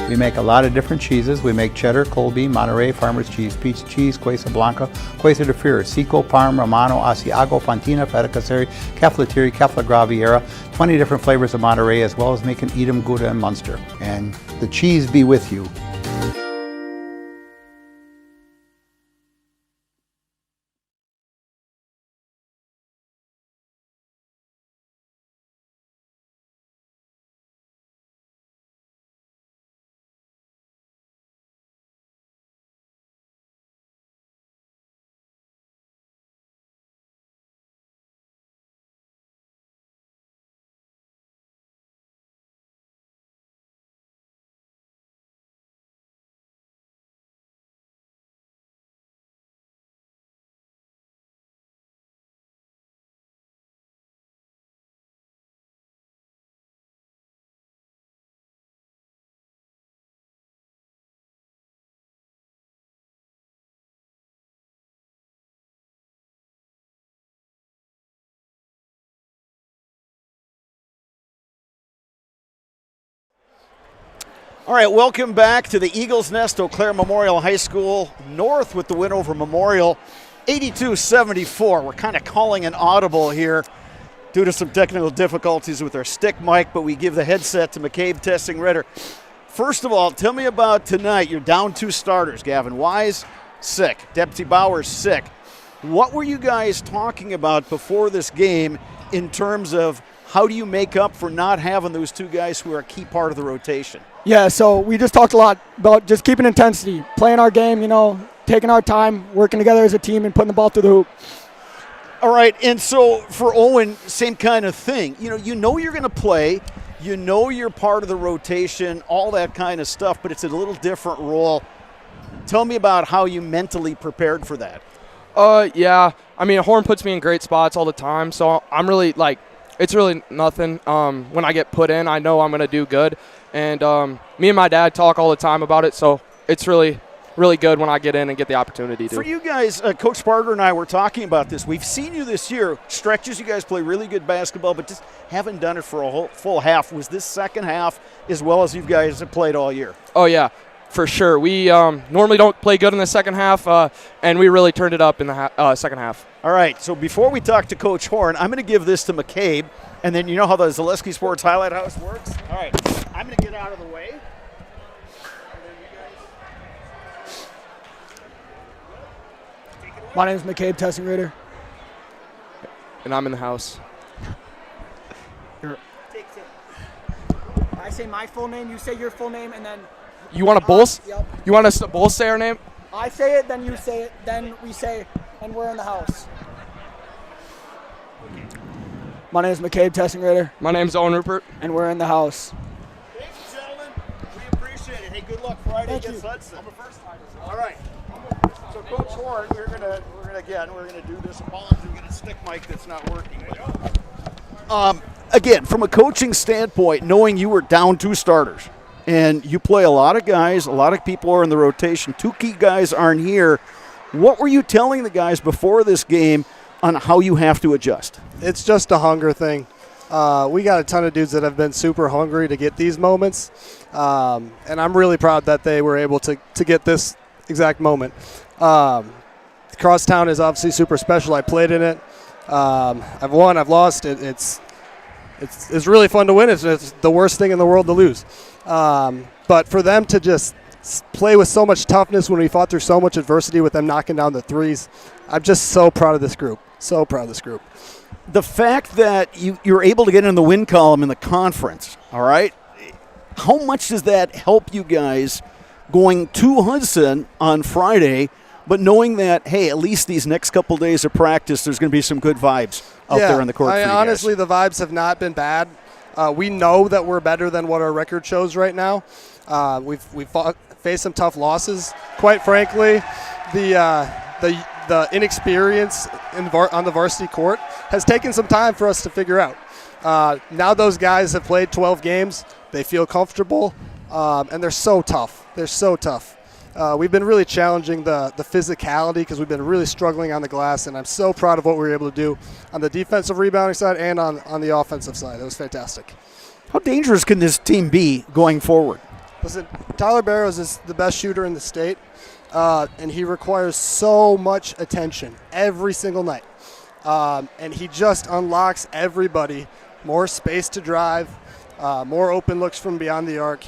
We make a lot of different cheeses. We make cheddar, Colby, Monterey, Farmer's Cheese, Peach Cheese, Quesa Blanca, Quesa de Fir, Seco, Parm, Romano, Asiago, Fontina, Feta Caseri, Cafetieri, Cafla Graviera, 20 different flavors of Monterey, as well as making Edam, Gouda, and Munster. And the cheese be with you. All right, welcome back to the Eagles Nest, Eau Claire Memorial High School. North with the win over Memorial, 82-74. We're kind of calling an audible here due to some technical difficulties with our stick mic, but we give the headset to McCabe Tessing-Ritter. First of all, tell me about tonight. You're down 2 starters. Gavin Wise, sick. Deputy Bowers, sick. What were you guys talking about before this game in terms of how do you make up for not having those 2 guys who are a key part of the rotation? Yeah, so we just talked a lot about just keeping intensity, playing our game, taking our time, working together as a team, and putting the ball through the hoop. All right, and so for Owen, same kind of thing. You know you're going to play, you're part of the rotation, all that kind of stuff, but it's a little different role. Tell me about how you mentally prepared for that. Yeah, I mean, Horn puts me in great spots all the time, so I'm really, it's really nothing. When I get put in, I know I'm going to do good. And me and my dad talk all the time about it, so it's really, really good when I get in and get the opportunity to. For you guys, Coach Sparger and I were talking about this. We've seen you this year. Stretches, you guys play really good basketball, but just haven't done it for a whole full half. Was this second half as well as you guys have played all year? Oh, yeah, for sure. We normally don't play good in the second half, and we really turned it up in the second half. All right, so before we talk to Coach Horn, I'm going to give this to McCabe, and then you know how the Zaleski Sports Highlight House works? All right, I'm going to get out of the way. My name is McCabe Tessing-Ritter. And I'm in the house. I say my full name, you say your full name, and then... You want to both? Yep. You want us to both say our name? I say it, then you say it, then we say, and we're in the house. My name is McCabe Tessing-Ritter. My name's Owen Rupert. And we're in the house. Thank you, gentlemen. We appreciate it. Hey, good luck Friday against Hudson. I'm a first timer. All right. So, Coach Horn, we're gonna do this. Apologies, we're gonna stick mic that's not working. Again, from a coaching standpoint, knowing you were down 2 starters, and you play a lot of guys, a lot of people are in the rotation. 2 key guys aren't here. What were you telling the guys before this game on how you have to adjust? It's just a hunger thing. We got a ton of dudes that have been super hungry to get these moments, and I'm really proud that they were able to get this exact moment. Crosstown is obviously super special. I played in it. I've won. I've lost. It's really fun to win. It's the worst thing in the world to lose. But for them to just play with so much toughness when we fought through so much adversity with them knocking down the threes, I'm just so proud of this group. So proud of this group. The fact that you're able to get in the win column in the conference, all right, how much does that help you guys going to Hudson on Friday, but knowing that, hey, at least these next couple days of practice, there's going to be some good vibes out there on the court for you guys? Honestly, the vibes have not been bad. We know that we're better than what our record shows right now. We've faced some tough losses. Quite frankly, the inexperience on the varsity court has taken some time for us to figure out. Now those guys have played 12 games. They feel comfortable, and they're so tough. They're so tough. We've been really challenging the physicality because we've been really struggling on the glass, and I'm so proud of what we were able to do on the defensive rebounding side and on the offensive side. It was fantastic. How dangerous can this team be going forward? Listen, Tyler Barrows is the best shooter in the state, and he requires so much attention every single night. And he just unlocks everybody, more space to drive, more open looks from beyond the arc.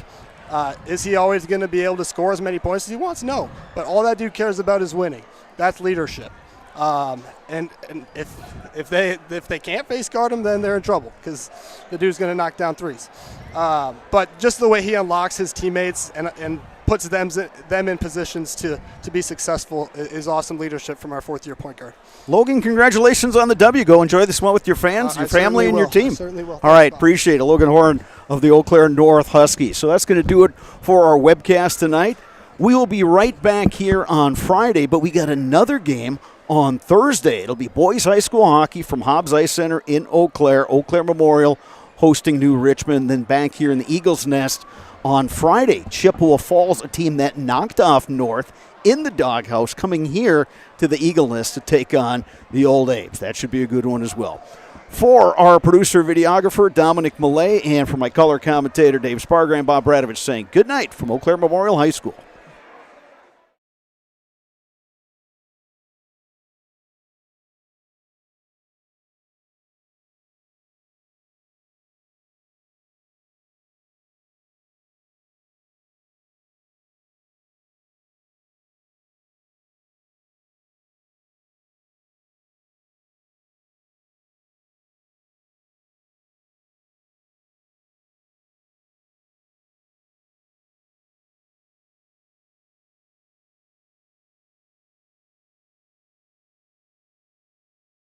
Is he always going to be able to score as many points as he wants? No. But all that dude cares about is winning. That's leadership. And if they can't face guard him, then they're in trouble because the dude's going to knock down threes. But just the way he unlocks his teammates and puts them in positions to be successful is awesome leadership from our fourth-year point guard. Logan, congratulations on the W. Go enjoy this one with your fans, your family, and your team. I certainly will. All right, appreciate it. Logan Horn of the Eau Claire North Huskies. So that's going to do it for our webcast tonight. We will be right back here on Friday, but we got another game on Thursday. It'll be boys high school hockey from Hobbs Ice Center in Eau Claire Memorial hosting New Richmond. Then back here in the Eagles Nest on Friday, Chippewa Falls, a team that knocked off North in the doghouse, coming here to the Eagle Nest to take on the Old Apes. That should be a good one as well. For our producer-videographer, Dominic Millay, and for my color commentator, Dave Sparger, and Bob Bradovich saying good night from Eau Claire Memorial High School.